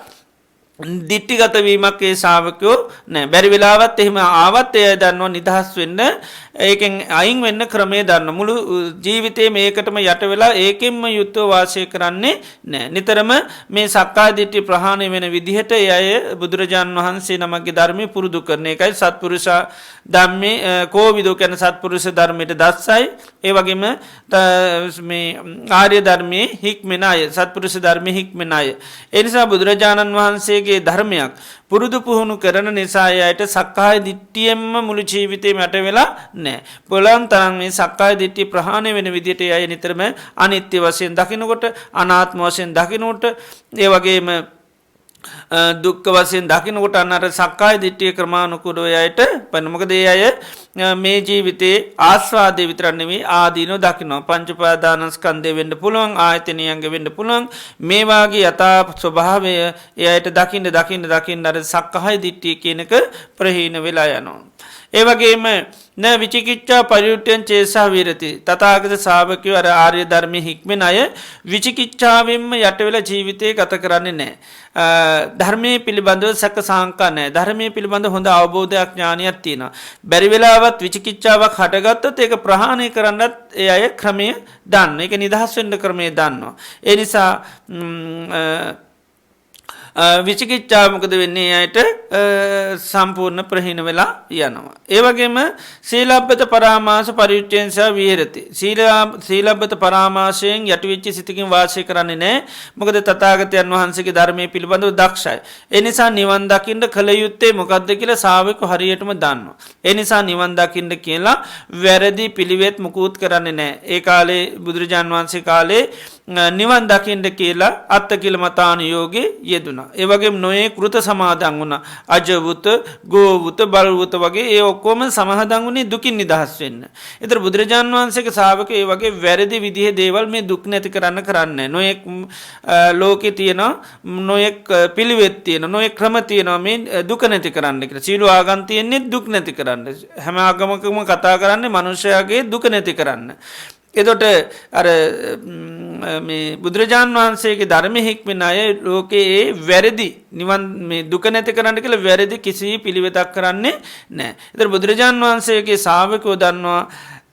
දිට්ටිගතවීමක් ඒ ශාවකයෝ නෑ. බැරි වෙලාවත් එහෙම ආවත් එය දන්නවා නිදහස් වෙන්න ඒකෙන් අයින් වෙන්න ක්‍රමේ දන්න මුළු ජීවිතය මේකටම යට වෙලා ඒකෙන්ම යුත්තව වාසය කරන්නේ නෑ. නිතරම මේ සක්කා දිට්ටි ප්‍රහාණය වෙන විදිහට අය බුදුරජාණන් වහන්සේ නමගේ ධර්මය පුරුදු කරන එකයි සත්පුරුෂා ධම්මේ කෝවිදෝ කැන සත්පුරුෂ ධර්මයට දස්සයි. ඒ වගේම ආර්ය ධර්මය හික්මෙන අය සත්පුරුෂ ධර්මය හික්මෙන අය. එනිසා බුදුරජාණන් වහන්සේගේ ධර්මයක් පුරුදු පුහුණු කරන නිසායට සක්කාය දිට්ටියෙන්ම මුළු ජීවිතය මැට වෙලා නෑ. පොළන් තරන් මේ සක්කාය දිට්ටි ප්‍රහාණය වෙන විදිට අය නිතරම අනිත්‍ය වශයෙන් දකිනකොට අනාත්ම වශයෙන් දකිනකොට ඒ වගේම දුක්ක වසයෙන් දකිනකොට අන්නට සක්කාය දිට්ටිය ක්‍රමාණුකුඩෝ අයට පනමක දේ අය මේ ජීවිතේ ආස්වාදය විතරන්නෙවී ආදීනෝ දකිනවා පංචපාදානස්කන්දය වෙන්ඩ පුළුවන් ආයතනයන්ගේ වෙන්ඩ පුළුවන් මේවාගේ යතා ස්වභාවය එයට දකින්න අර සක්කහයි දිට්ටිය කියනක ප්‍රහීන වෙලා යනවා. ඒවගේම න විචිකිච්චා පරියුට්ටයන් චේසා විරති තතාගත සාාවකයෝ අර ආර්ය ධර්මය හික්මෙන අය විචිකිච්චාවෙන්ම යටවෙල ජීවිතය ගත කරන්නේ නෑ. ධර්මය පිළිබඳව සැක සංකා නෑ ධර්මය පිළිබඳ හොඳ අවබෝධයක් ඥානයක් තියෙන. බැරිවෙලාවත් විචිකිච්චාවක් හටගත්තත් ඒක ප්‍රහාණය කරන්නත් ඒ අය ක්‍රමය දන්න එක නිදහස් වෙන්ඩ ක්‍රමය දන්නවා. ඒ නිසා විචිකිච්චාමකද වෙන්නේ අයට සම්පූර්ණ ප්‍රහිණ වෙලා යනවා. ඒවගේම සීලබ්බත පරාමාස පරිුච්චයෙන්සා විහරති. සීලබ්බත පරාමාශයෙන් යටවිච්චි සිතිකින් වාසය කරන්නේ නෑ මොකද තතාගතයන් වහන්සේගේ ධර්මය පිළිබඳව දක්ෂයි. එනිසා නිවන් දකිින්ට කළ යුත්තේ මොකක්ද කියලා සාාවකු හරියටම දන්නවා. එනිසා නිවන් දකිින්ට කියලා වැරදි පිළිවෙත් මුකූත් කරන්නේ නෑ. ඒ කාලේ බුදුරජාන් වහන්සේ කාලේ නිවන් දකිින්ට කියලා අත්ත කියල මතාන යෝගේ යෙදුනා. ඒවගේ නොයේ කෘත සමාදං වුණ අජවුත ගෝවුත බලවුත වගේ ඒ ඔක්කෝම සමහදං වුණේ දුකින් නිදහස් වෙන්න. එතර බුදුරජාන් වහන්සේක සාාවක ඒ වගේ වැරදි විදිහ දේවල් මේ දුක් නැති කරන්න කරන්න. නොයෙක් ලෝකෙ තියෙන නොයෙක් පිළිවෙත් තියෙන නොයෙක් ක්‍රම තියෙනවා මේ දුක නැති කරන්න කර සීලු ආගන්තියෙන්නේ දුක් නැති කරන්න. හැම ආගමකම කතා කරන්නේ මනුෂ්‍යයාගේ දුක නැති කරන්න. එදොට අර බුදුරජාණන් වහන්සේගේ ධර්ම හික්මෙන අය ලෝකයේ වැරදි නිවන් දුක නැති කරන්න කියල වැරදි කිසි පිළිවෙතක් කරන්නේ නෑ. එතර බුදුරජාණන් වහන්සේගේ සාාවකෝ දන්නවා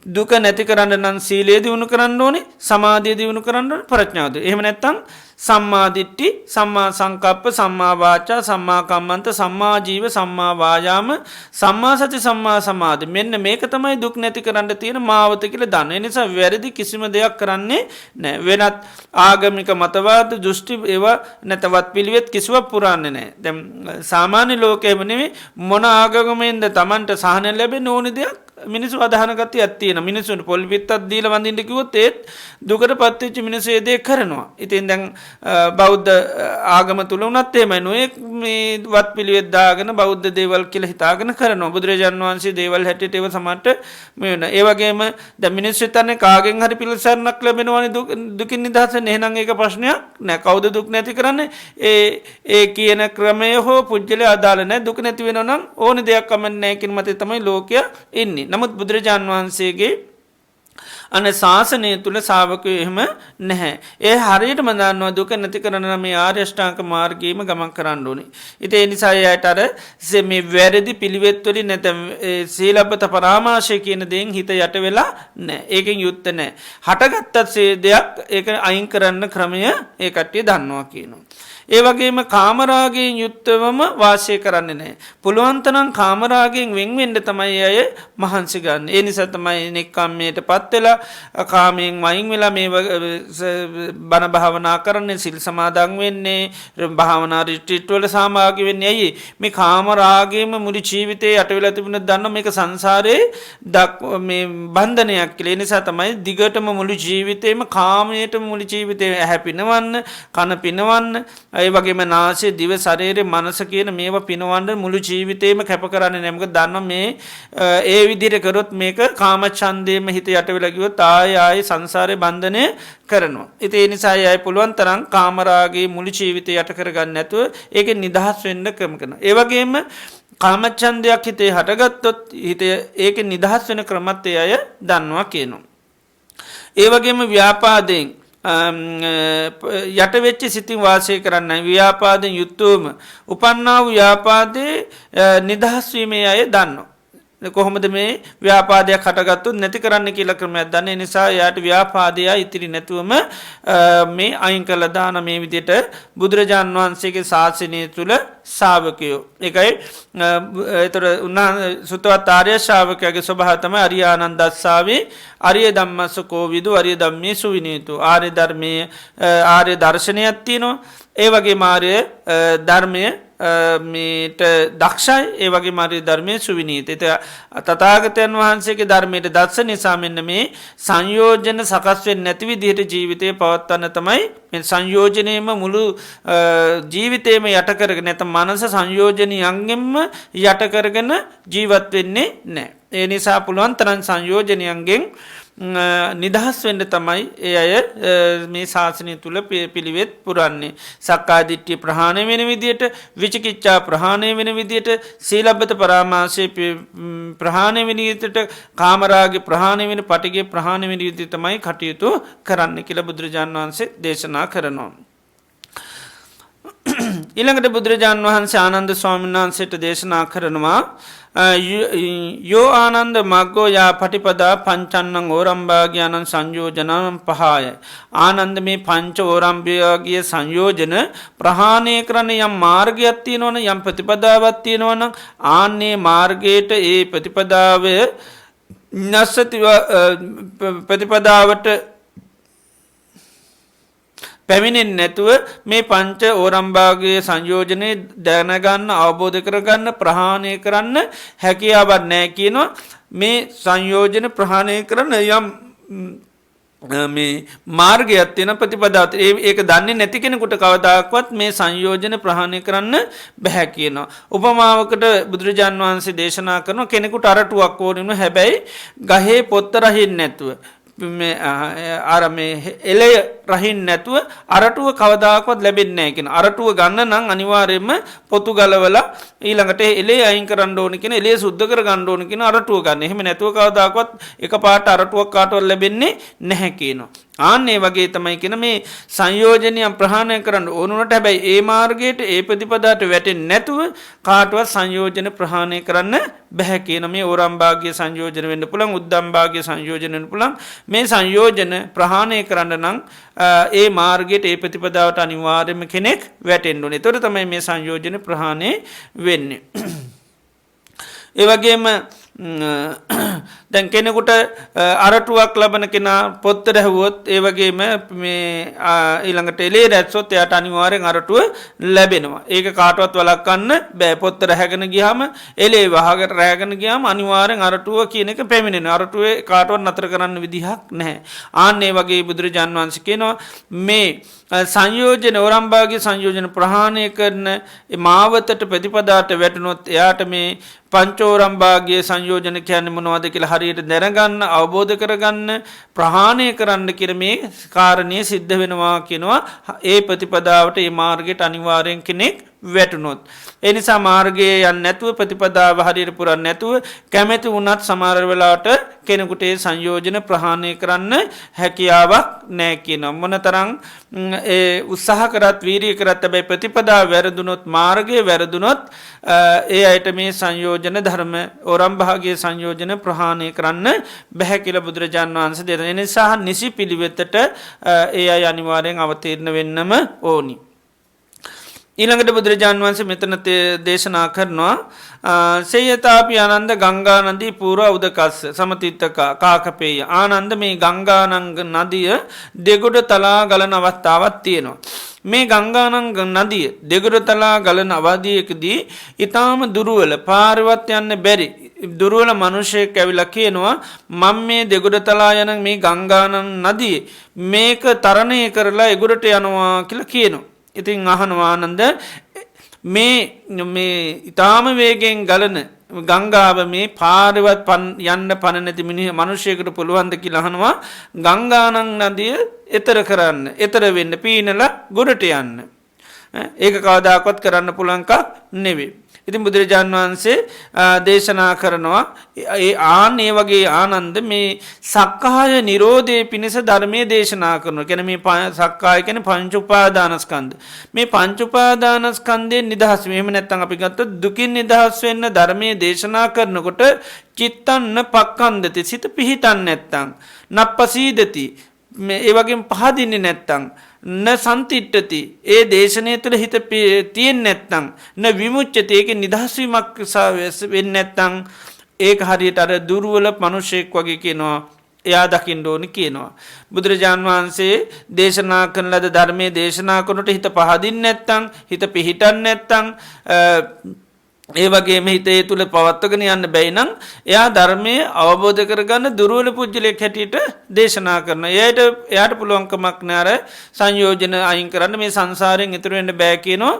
දුක නැති කරන්න නම් සීලේ දියුණු කරන්න ඕනේ සමාධිය දියුණු කරන්න ප්‍රඥාවද. එහෙම නැත්තම් සම්මාදිට්ටි සම්මා සංකප්ප සම්මාවාචා සම්මාකම්මන්ත සම්මාජීව සම්මාවායාම සම්මා සති සම්මා සමාධි මෙන්න මේක තමයි දුක් නැති කරන්න තියෙන මාවත කියල දන්න. නිසා වැරදි කිසිම දෙයක් කරන්නේ නෑ. වෙනත් ආගමික මතවාද දෘෂ්ටි ඒවා නැතවත් පිළිවෙත් කිසිවක් පුරන්නේ නෑ. දැම් සාමාන්‍ය ලෝකයමනෙවේ මොන ආගමෙන්ද තමන්ට සහන ලැබෙන ඕනි දෙයක් මිනිසු අදහනගත ඇත්තියන මිනිසුන් පොල් පිත්තත් දීල වඳින්ටකිවොත් ඒත් දුකට පත්තිච්චි මිනිසේදේ කරනවා. ඉතින් දැන් බෞද්ධ ආගම තුළ වනත් එමයි නොයෙක් මේ වත් පිළිවෙද්දාගෙන බෞද්ධ දේවල් කියල හිතාගෙන කරනවා. බුදුරජාන් වහන්සේ දේවල් හැට ඒව සමට මෙන ඒවගේම ද මිනිස් තන්න කාගෙන් හරි පිළිසරනක් ලැබෙනවානි දුකින් නිදහස නහනං ඒක ප්‍රශ්නයක් නෑ කවුද දුක් නැති කරන්න ඒ කියන ක්‍රමය හෝ පුද්ගල අදාලනෑ දුක නැති වෙනනම් ඕන දෙයක් කමෙන් නෑකින් මත තමයි ලෝකය ඉන්නේ. නමුත් බුදුරජාණන් වහන්සේගේ අන ශාසනය තුළ සාාවකය එහෙම නැහැ. ඒ හරියට මදන්නවා දුක නැති කරන මේ ආර්යෂ්ඨාංක මාර්ගීම ගමන් කරන්න ඕනි. ඉතිේ නිසායට අර මේ වැරදි පිළිවෙත්වලි නැත සීලබ්බත පරාමාශය කියන දෙෙන් හිත යට වෙලා නෑ ඒකෙන් යුත්ත නෑ. හටගත්තත් සේ දෙයක් ඒක අයින් කරන්න ක්‍රමය ඒ කට්ටිය දන්නවා කියනවා. ඒ වගේම කාමරාගෙන් යුත්තවම වාසය කරන්න නෑ. පුළුවන්තනම් කාමරාගෙන් වෙන්වෙන්ඩ තමයි අය මහන්සිගන්න. ඒ නිසා තමයි නෙක්කම්මයට පත්වෙලා කාමයෙන් වයින් වෙලා මේ බණ භාවනා කරන්නේ සිල් සමාදන් වෙන්නේ භාවනා රිට්‍රීට් වල සහභාගී වෙන්නේ ඇයි මේ කාම රාගයේම මුළු ජීවිතේ යට වෙලා තිබුණා දන්න මේක සංසාරේ මේ බන්ධනයක් කියලා. ඒ නිසා තමයි දිගටම මුළු ජීවිතේම කාමයටම මුළු ජීවිතේ ඇහැ පිනවන්න කන පිනවන්න ඒ වගේම නාසය දිව ශරීරය මනස කියන මේවා පිනවන්න මුළු ජීවිතේම කැප කරන්නේ නැහැ. මොකද දන්නවා මේ ඒ විදිහට කරොත් මේක කාමච්ඡන්දේම හිත යට වෙලා ගියොත් ආයි සංසාරේ බන්ධනය කරනවා. ඉතින් ඒ නිසා අය පුළුවන් තරම් කාමරාගේ මුළු ජීවිතය යට කරගන්න නැතුව ඒකෙන් නිදහස් වෙන්න ක්‍රම කරනවා. ඒ වගේම කාමච්ඡන්දයක් හිතේ හටගත්තොත් හිත ඒකෙන් නිදහස් වෙන ක්‍රමත් ඒ අය දන්නවා කියනවා. ඒ වගේම ව්‍යාපාදයෙන් යටවෙච්ච සිතින් වාසය කරන්න ව්‍යාපාදයෙන් යුක්තවම උපන්නා වූ ව්‍යාපාදයේ නිදහස්වීමේ අය දන්නවා. කොහොමද මේ ව්‍යාපාදයක් හටගත්තුත් නැති කරන්න කියලා ක්‍රමයක් දන්නේ නිසා යාට ව්‍යාපාදය ඉතිරි නැතුවම මේ අයින් කළ දාන මේ විදිහට බුදුරජාණන් වහන්සේගේ ශාසනය තුළ ශ්‍රාවකයෝ ඒකයි ඒතර සුතවත් ආර්ය ශ්‍රාවකයාගේ ස්වභාවය තමයි අරියානන්දස්සාවේ ආර්ය ධම්මස්සකෝ විදු ආර්ය ධම්මේසු විනීතු ආර්ය ධර්මයේ ආර්ය දර්ශනයක් තියෙනවා ඒ වගේ ආර්ය ධර්මයේ මේට දක්ෂයි ඒ වගේ මාර්ය ධර්මයේ සුවිනීත. තථාගතයන් වහන්සේගේ ධර්මයට දක්ෂ නිසා මෙන්න මේ සංයෝජන සකස් වෙන්නේ නැති විදිහට ජීවිතය පවත්වන්න තමයි මේ සංයෝජනයේම මුළු ජීවිතේම යට කරගෙන නැත්නම් මනස සංයෝජනියන්ගෙන්ම යට කරගෙන ජීවත් වෙන්නේ නැහැ. ඒ නිසා පුළුවන් තරම් සංයෝජනයන්ගෙන් නිදහස් වෙන්න තමයි ඒ අය මේ ශාසනය තුළ පිළිවෙත් පුරන්නේ. සක්කාය දිට්ඨිය ප්‍රහාණය වෙන විදියට විචිකිච්ඡා ප්‍රහාණය වෙන විදියට සීලබ්බත පරාමාසය ප්‍රහාණය වෙන විදියට කාමරාගේ ප්‍රහාණය වෙන පටිඝය ප්‍රහාණය වෙන විදියට තමයි කටයුතු කරන්න කියලා බුදුරජාණන් වහන්සේ දේශනා කරනවා. ඊළඟට බුදුරජාණන් වහන්සේ ආනන්ද ස්වාමීන් වහන්සේට දේශනා කරනවා යෝ ආනන්ද මග්ගෝ යා පටිපදා පංචන්නං ඕරම්භාග්‍යානං සංයෝජනං පහය. ආනන්ද මේ පංච ඕරම්භාග්‍ය සංයෝජන ප්‍රහාණය කරන යම් මාර්ගයක් තියෙනවනම් යම් ප්‍රතිපදාවක් තියෙනවනම් ආන්නේ මාර්ගයට ඒ ප්‍රතිපදාව නස්සති ප්‍රතිපදාවට පැමිණෙන්නේ නැතුව මේ පංච ඕරම්භාගයේ සංයෝජනේ දැනගන්න අවබෝධ කරගන්න ප්‍රහාණය කරන්න හැකියාවක් නැහැ කියනවා. මේ සංයෝජන ප්‍රහාණය කරන යම් මේ මාර්ගයක් තියෙන ප්‍රතිපදාවක් ඒක දන්නේ නැති කෙනෙකුට කවදාකවත් මේ සංයෝජන ප්‍රහාණය කරන්න බෑ කියනවා. උපමාවකට බුදුරජාන් වහන්සේ දේශනා කරන කෙනෙකුට අරටුවක් ඕනෙම හැබැයි ගහේ පොත්ත රහින් නැතුව අර මේ එලය රහින් නැතුව අරටුව කවදාකවත් ලැබෙන්නේ නැහැ කියන. අරටුව ගන්න නම් අනිවාර්යයෙන්ම පොතු ගලවලා ඊළඟට එලේ අයින් කරන්න ඕන කියන එලේ සුද්ධ කර ගන්න ඕන කියන අරටුව ගන්න. එහෙම නැතුව කවදාකවත් එකපාරට අරටුවක් කාටවත් ලැබෙන්නේ නැහැ කියනවා. ආන්නේ වගේ තමයි කියන මේ සංයෝජනයන් ප්‍රහාණය කරන්න ඕනුනට හැබැයි ඒ මාර්ගයට ඒ ප්‍රතිපදාට වැටෙන්නේ නැතුව කාටවත් සංයෝජන ප්‍රහාණය කරන්න බෑ කියන මේ ඕරම්භාග්‍ය සංයෝජන වෙන්න පුළුවන් උද්දම්භාග්‍ය සංයෝජන වෙන්න පුළුවන්. මේ සංයෝජන ප්‍රහාණය කරන්න නම් ඒ මාර්ගයට ඒ ප්‍රතිපදාවට අනිවාර්යයෙන්ම කෙනෙක් වැටෙන්න ඕනේ. ඒතකොට තමයි මේ සංයෝජන ප්‍රහාණය වෙන්නේ. ඒ වගේම දැන් කෙනෙකුට අරටුවක් ලබන කෙනා පොත්ත රැහුවොත් ඒ වගේම මේ ඊළඟට එලේ රැස්සොත් එයාට අනිවාර්යෙන් අරටුව ලැබෙනවා. ඒක කාටවත් වළක්වන්න බෑ. පොත්ත රැහැගෙන ගියාම එලේ වහකට රැහැගෙන ගියාම අනිවාර්යෙන් අරටුව කියන එක පැමිණෙනවා. අරටුවේ කාටවත් නතර කරන්න විදිහක් නැහැ. ආන්නේ වගේ බුදුරජාන් වහන්සේ කියනවා මේ සංයෝජන ඕරම්භාග්‍ය සංයෝජන ප්‍රහාණය කරන මාවතට ප්‍රතිපදාට වැටුණොත් එයාට මේ පංචෝරම්භාග්‍ය සංයෝජන කියන්නේ මොනවද කියලා හරියට දැනගන්න අවබෝධ කරගන්න ප්‍රහාණය කරන්න කියන මේ කාරණේ සිද්ධ වෙනවා කියනවා. ඒ ප්‍රතිපදාවට ඒ මාර්ගයට අනිවාර්යෙන් කෙනෙක් වැටුණොත්. ඒ නිසා මාර්ගයේ යන්නේ නැතුව ප්‍රතිපදාව හරියට පුරන්නේ නැතුව කැමැති වුණත් සමහර වෙලාවට කෙනෙකුට ඒ සංයෝජන ප්‍රහාණය කරන්න හැකියාවක් නැහැ කියනවා. මොනතරම් ඒ උත්සාහ කරත් වීරිය කරත් හැබැයි ප්‍රතිපදාව වැරදුනොත් මාර්ගයේ වැරදුනොත් ඒ අයට මේ සංයෝජන ධර්ම ඕරම්භාග්‍ය සංයෝජන ප්‍රහාණය කරන්න බැහැ කියලා බුදුරජාණන් වහන්සේ දෙන නිසා නිසි පිළිවෙතට ඒ අය අනිවාර්යෙන් අවතීර්ණ වෙන්නම ඕනි. ඊළඟට බුදුරජාණන් වහන්සේ මෙතන දේශනා කරනවා සේයතාපි ආනන්ද ගංගානදී පූර්ව උදකස්ස සමතිත්තක කාකපේය ආනන්ද මේ ගංගානංග නදිය දෙගොඩ තලා ගලන අවස්ථාවක් තියෙනවා. මේ ගංගානංග නදිය දෙගොඩ තලා ගලන අවධියකදී ඊටාම දුර්වල පාරවත් යන්න බැරි දුර්වල මිනිසෙක් ඇවිල්ලා කියනවා මම මේ දෙගොඩ තලා යන මේ ගංගානං නදිය මේක තරණය කරලා එගොඩට යනවා කියලා කියනවා. ඉතින් අහනවා ආනන්ද මේ ඊටාම වේගෙන් ගලන ගංගාව මේ පාරවත් යන්න පණ නැති මිනිසෙකුට පුළුවන්ද කියලා අහනවා ගංගානං නදිය එතර කරන්න එතර වෙන්න පීනලා ගොඩට යන්න. ඒක කවදාකවත් කරන්න පුළුවන් එකක් නෙවෙයි. ඉතින් බුදුරජාණන් වහන්සේ දේශනා කරනවා ඒ වගේ ආනන්ද මේ සක්කාය නිරෝධය පිණිස ධර්මයේ දේශනා කරනවා. කියන්නේ මේ සක්කාය කියන්නේ පංච උපාදානස්කන්ධ. මේ පංච උපාදානස්කන්ධයෙන් නිදහස් වීම නැත්නම් අපි ගත්තොත් දුකින් නිදහස් වෙන්න ධර්මයේ දේශනා කරනකොට චිත්තන්න පක්ඛන්දති සිත පිහිටන්නේ නැත්නම් නප්පසීදති ඒ වගේම පහදින්නේ නැත්නම් න සන්තිට්ඨති ඒ දේශනය තුළ හිත තියෙන්නේ නැත්නම් න විමුච්ඡති ඒකේ නිදහස් වීමක් වෙන්නේ නැත්නම් ඒක හරියට අර දුර්වල මිනිසෙක් වගේ කියනවා එයා දකින්න ඕනි කියනවා. බුදුරජාන් වහන්සේ දේශනා කරන ලද ධර්මයේ දේශනා කරනකොට හිත පහදින්නේ නැත්නම් හිත පිහිටන්නේ නැත්නම් ඒ වගේම හිතේ තුල පවත්වගෙන යන්න බැයි නම් එයා ධර්මයේ අවබෝධ කරගන්න දුර්වල පුජ්‍යලයක් හැටියට දේශනා කරනවා. එයාට පුළුවන්කමක් නෑ අර සංයෝජන අයින් කරන්න මේ සංසාරයෙන් ඈතර වෙන්න බෑ කියනවා.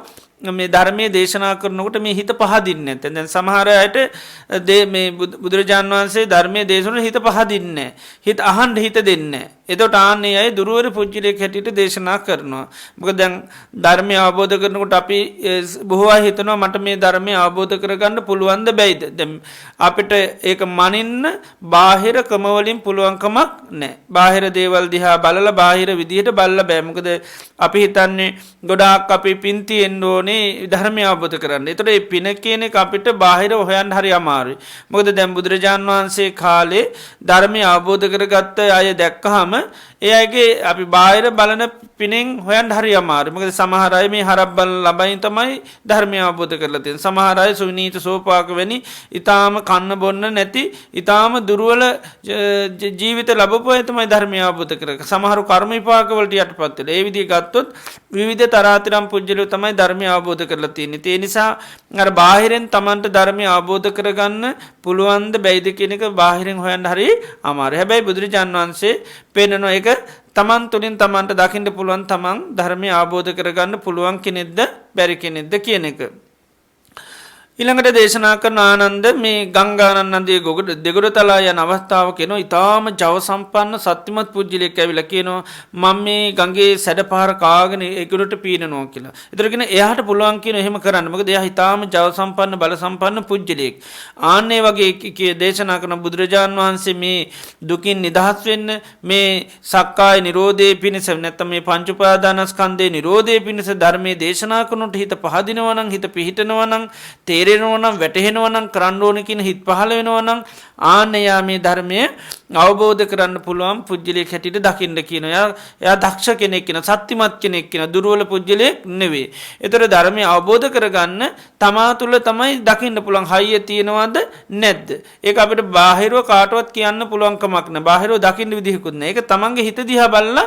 මේ ධර්මයේ දේශනා කරනකොට මේ හිත පහදින්නේ නැත්නම් දැන් සමහර අයට මේ බුදුරජාන් වහන්සේ ධර්මයේ දේශන හිත පහදින්නේ නැහැ. හිත අහන්න හිත දෙන්නේ නැහැ. එතකොට ආන්නේ අය දුර්වල පුජ්‍යලයක් හැටියට දේශනා කරනවා. මොකද දැන් ධර්මය අවබෝධ කරනකොට අපි බොහෝ අය හිතනවා මට මේ ධර්මය අවබෝධ කරගන්න පුළුවන්ද බැයිද? දැන් අපිට ඒක මනින්න බාහිර ක්‍රම වලින් පුළුවන්කමක් නැහැ. බාහිර දේවල් දිහා බලලා බාහිර විදිහට බලලා බෑ. මොකද අපි හිතන්නේ ගොඩාක් අපි පින් තියෙන්න ඕනේ ධර්මය අවබෝධ කරන්න. ඒතකොට මේ පින කියන එක අපිට බාහිර හොයන්න හරි අමාරුයි. මොකද දැන් බුදුරජාන් වහන්සේ කාලේ ධර්මය අවබෝධ කරගත්ත අය දැක්කහම ඒ අයගේ අපි බාහිර බලන පිනෙන් හොයන්න හරි අමාරුයි. මොකද සමහර අය මේ හරක් බල ලබයින් තමයි ධර්මය අවබෝධ කරලා තියෙන්නේ. සමහර අය සුනීත සෝපාක වෙනි ඊටාම කන්න බොන්න නැති ඊටාම දුර්වල ජීවිත ලැබපු අය තමයි ධර්මය අවබෝධ කරගන්නේ. සමහරු කර්ම විපාක වලට යටපත් වෙලා. ඒ විදිහ ගත්තොත් විවිධ තරාතිරම් පුජ්‍යලෝ තමයි ධර්මය අවබෝධ කරලා තියෙන්නේ. ඒ නිසා අර බාහිරෙන් Tamanට ධර්මය අවබෝධ කරගන්න පුළුවන් ද බැයිද කියන එක බාහිරෙන් හොයන්න හරි අමාරුයි. හැබැයි බුදුරජාන් වහන්සේ පෙන්නන එක තමන් තුළින් තමන්ට දකින්න පුළුවන් තමන් ධර්මය අවබෝධ කරගන්න පුළුවන් කෙනෙක්ද බැරි කෙනෙක්ද කියන එක. ඊළඟට දේශනා කරන ආනන්ද මේ ගංගානන් නදියේ දෙගොඩ තලා යන අවස්ථාව කියනවා ඊටාම ජව සම්පන්න සත්‍යමත් පුජ්‍යලෙක් ඇවිල්ලා කියනවා මම මේ ගඟේ සැඩපාර කාගෙන ඒගොඩට පීනනවා කියලා. ඒතර කියන එයාට පුළුවන් කියන එහෙම කරන්න. මොකද එයා ඊටාම ජව සම්පන්න බල සම්පන්න පුජ්‍යලෙක්. ආන්නේ වගේ දේශනා කරන බුදුරජාන් වහන්සේ මේ දුකින් නිදහස් වෙන්න මේ සක්කාය නිරෝධයේ පිණිස නැත්නම් මේ පංච උපාදානස්කන්ධේ නිරෝධයේ පිණිස ධර්මයේ දේශනා කරනකොට හිත පහදිනවා නම් හිත පිහිටනවා නම් තේරෙනවනම් වැටහෙනවනම් කරන්න ඕන කියන හිත් පහළ වෙනවනම් ආන්නයා මේ ධර්මය අවබෝධ කරන්න පුළුවන් පුජ්‍යලයක් හැටියට දකින්න කියනවා. එයා දක්ෂ කෙනෙක් කියන සත්‍යමත් කෙනෙක් කියන දුර්වල පුජ්‍යලයක් නෙවෙයි. ඒතර ධර්මය අවබෝධ කරගන්න තමා තුළ තමයි දකින්න පුළුවන් හයිය තියෙනවද නැද්ද. ඒක අපිට බාහිරව කාටවත් කියන්න පුළුවන් කමක් නැහැ. බාහිරව දකින්න විදිහකුත් නැහැ. ඒක තමන්ගේ හිත දිහා බලලා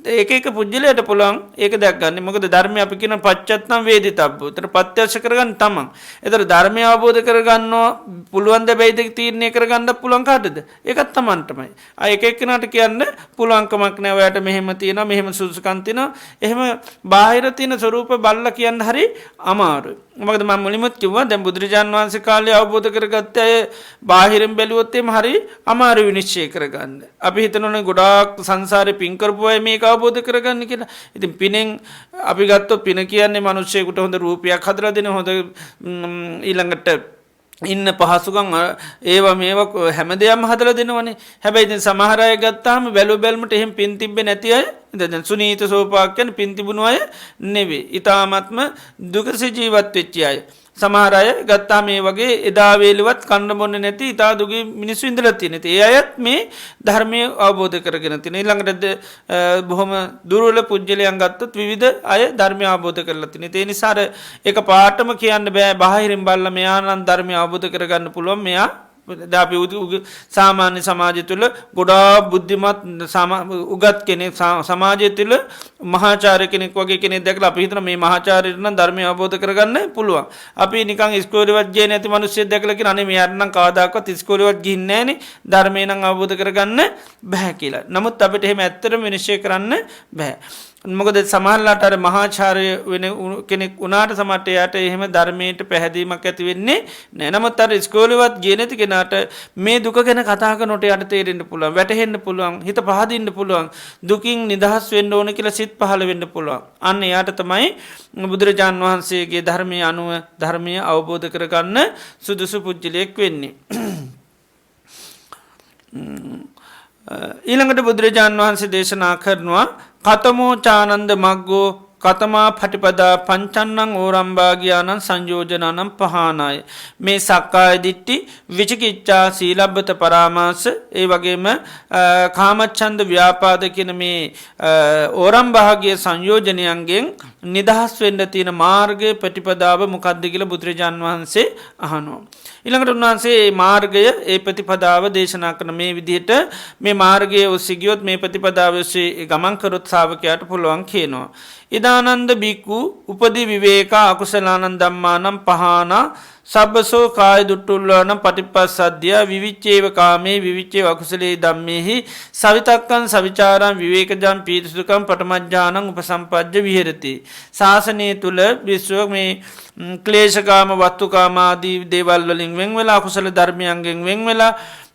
ඒක පුජ්‍යලයට පුළුවන් ඒක දැක්ගන්න. මොකද ධර්මය අපි කියන පච්චත්තම් වේදිතබ්බෝ. ඒතර ප්‍රත්‍යක්ෂ කරගන්න තමන්. ඒතර ධර්මය අවබෝධ කරගන්නවා පුළුවන් ද බැයිද තීරණය කරගන්න පුළුවන් කාටද? ඒකත් තමන්ටමයි. එක එක්කෙනාට කියන්න පුළුවන් කමක් නැහැ. ඔයාට මෙහෙම තියෙනවා මෙහෙම සුසුකම් තියෙනවා. එහෙම බාහිර තියෙන ස්වરૂප බලලා කියන්න හරි අමාරුයි. මොකද මම මුලින්මත් කිව්වා දැන් බුදුරජාන් වහන්සේ කාලේ අවබෝධ කරගත්ත අය බාහිරින් බැලුවොත් එimhe හරි අමාරු විනිශ්චය කරගන්න. අපි හිතනෝනේ ගොඩාක් සංසාරේ පින් කරපු අය මේක අවබෝධ කරගන්න කියලා. ඉතින් පිනෙන් අපි ගත්තොත් පින කියන්නේ මිනිස්සෙකුට හොඳ රූපයක් හදලා දෙන හොඳ ඊළඟට ඉන්න පහසුකම් ඒවා මේවා හැම දෙයක්ම හදලා දෙනවනේ. හැබැයි ඉතින් සමහර අය ගත්තාම බැලුමට එහෙම පින් තිබ්බේ නැති අය දැන් සුනීත සෝපාක කියන්නේ පින් තිබුණු අය නෙවෙයි. ඊටාත්ම දුකසේ ජීවත් වෙච්ච අය. සමහර අය ගත්තා මේ වගේ එදා වේලවත් කන්න බොන්න නැති ඉතා දුගී මිනිස්සු ඉඳලා තියෙන. ඒ අයත් මේ ධර්මය අවබෝධ කරගෙන තියෙන. ඊළඟට බොහොම දුර්වල පුජ්‍යලයන් ගත්තොත් විවිධ අය ධර්මය අවබෝධ කරලා තියෙන. ඒ නිසා අර එක පාටම කියන්න බෑ බාහිරින් බලලා මෙයා නම් ධර්මය අවබෝධ කරගන්න පුළුවන් මෙයා අපි සාමාන්‍ය සමාජය තුළ ගොඩා බුද්ධිමත් උගත් කෙනෙක් සමාජය තුළ මහාචාරය කෙනෙක් වගේ කෙනෙක් දැකලා අපි හිතන මේ මහාචාර්යයට නම් ධර්මය අවබෝධ කරගන්න පුළුවන්. අපි නිකන් ඉස්කෝලේවත් ගියේ නැති මිනිස්සෙක් දැකලා කියන අනේ මෙයාට නම් කවදාකවත් ඉස්කෝලේවත් ගිහින් නැහනේ ධර්මය නම් අවබෝධ කරගන්න බෑ කියලා. නමුත් අපිට එහෙම ඇත්තටම විනිශ්චය කරන්න බෑ. මොකද සමහරලාට අර මහාචාර්ය වෙන කෙනෙක් වුණාට සමහරට එයාට එහෙම ධර්මයට පැහැදීමක් ඇති වෙන්නේ නැහැ. නමුත් අර ඉස්කෝලේවත් ගියේ නැති කෙනාට මේ දුක ගැන කතා කරනකොට යට තේරෙන්න පුළුවන්, වැටහෙන්න පුළුවන්, හිත පහදින්න පුළුවන්, දුකින් නිදහස් වෙන්න ඕන කියලා සිත් පහළ වෙන්න පුළුවන්. අන්න එයාට තමයි බුදුරජාන් වහන්සේගේ ධර්මයේ අනුව ධර්මය අවබෝධ කරගන්න සුදුසු පුජ්‍යලයක් වෙන්නේ. ඊළඟට බුදුරජාන් වහන්සේ දේශනා කරනවා කතමෝ චානන්ද මග්ගෝ කතමා පටිපදා පංචන්නං ඕරම්භාගයානන් සංයෝජනනම් පහනාය. මේ සක්කාය දිට්ටි විචිකිච්චා සීලබ්බත පරාමාස ඒ වගේම කාමච්ඡන්ද ව්‍යාපාද කියන මේ ඕරම්භාගය සංයෝජනයන්ගෙන් නිදහස් වෙන්න තියෙන මාර්ගය ප්‍රතිපදාව මොකක්ද කියලා බුදුරජාන් වහන්සේ අහනවා. ඊළඟට උන්වහන්සේ මේ මාර්ගය ඒ ප්‍රතිපදාව දේශනා කරන මේ විදිහට මේ මාර්ගයේ ඔස්සේ ගියොත් මේ ප්‍රතිපදාව ඔස්සේ ගමන් කරොත් ශ්‍රාවකයාට පුළුවන් කියනවා. ඉදානන්ද බික්කු උපදි විවේකා අකුසලානං ධම්මානම් පහානා සබ්බසෝ කාය දුට්ටුල්ලානම් පටිපස්සද්ධිය විවිච්චේව කාමේ විවිච්චේව අකුසලේ ධම්මේහි සවිතක්කං සවිචාරං විවේකජං පීතිසුඛං පඨමඥානං උපසම්පජ්ජ විහෙරති. ශාසනය තුල විශ්ව මේ ක්ලේශකාම වස්තුකාම ආදී දේවල් වලින් වෙන් වෙලා අකුසල ධර්මයන්ගෙන් වෙන් වෙලා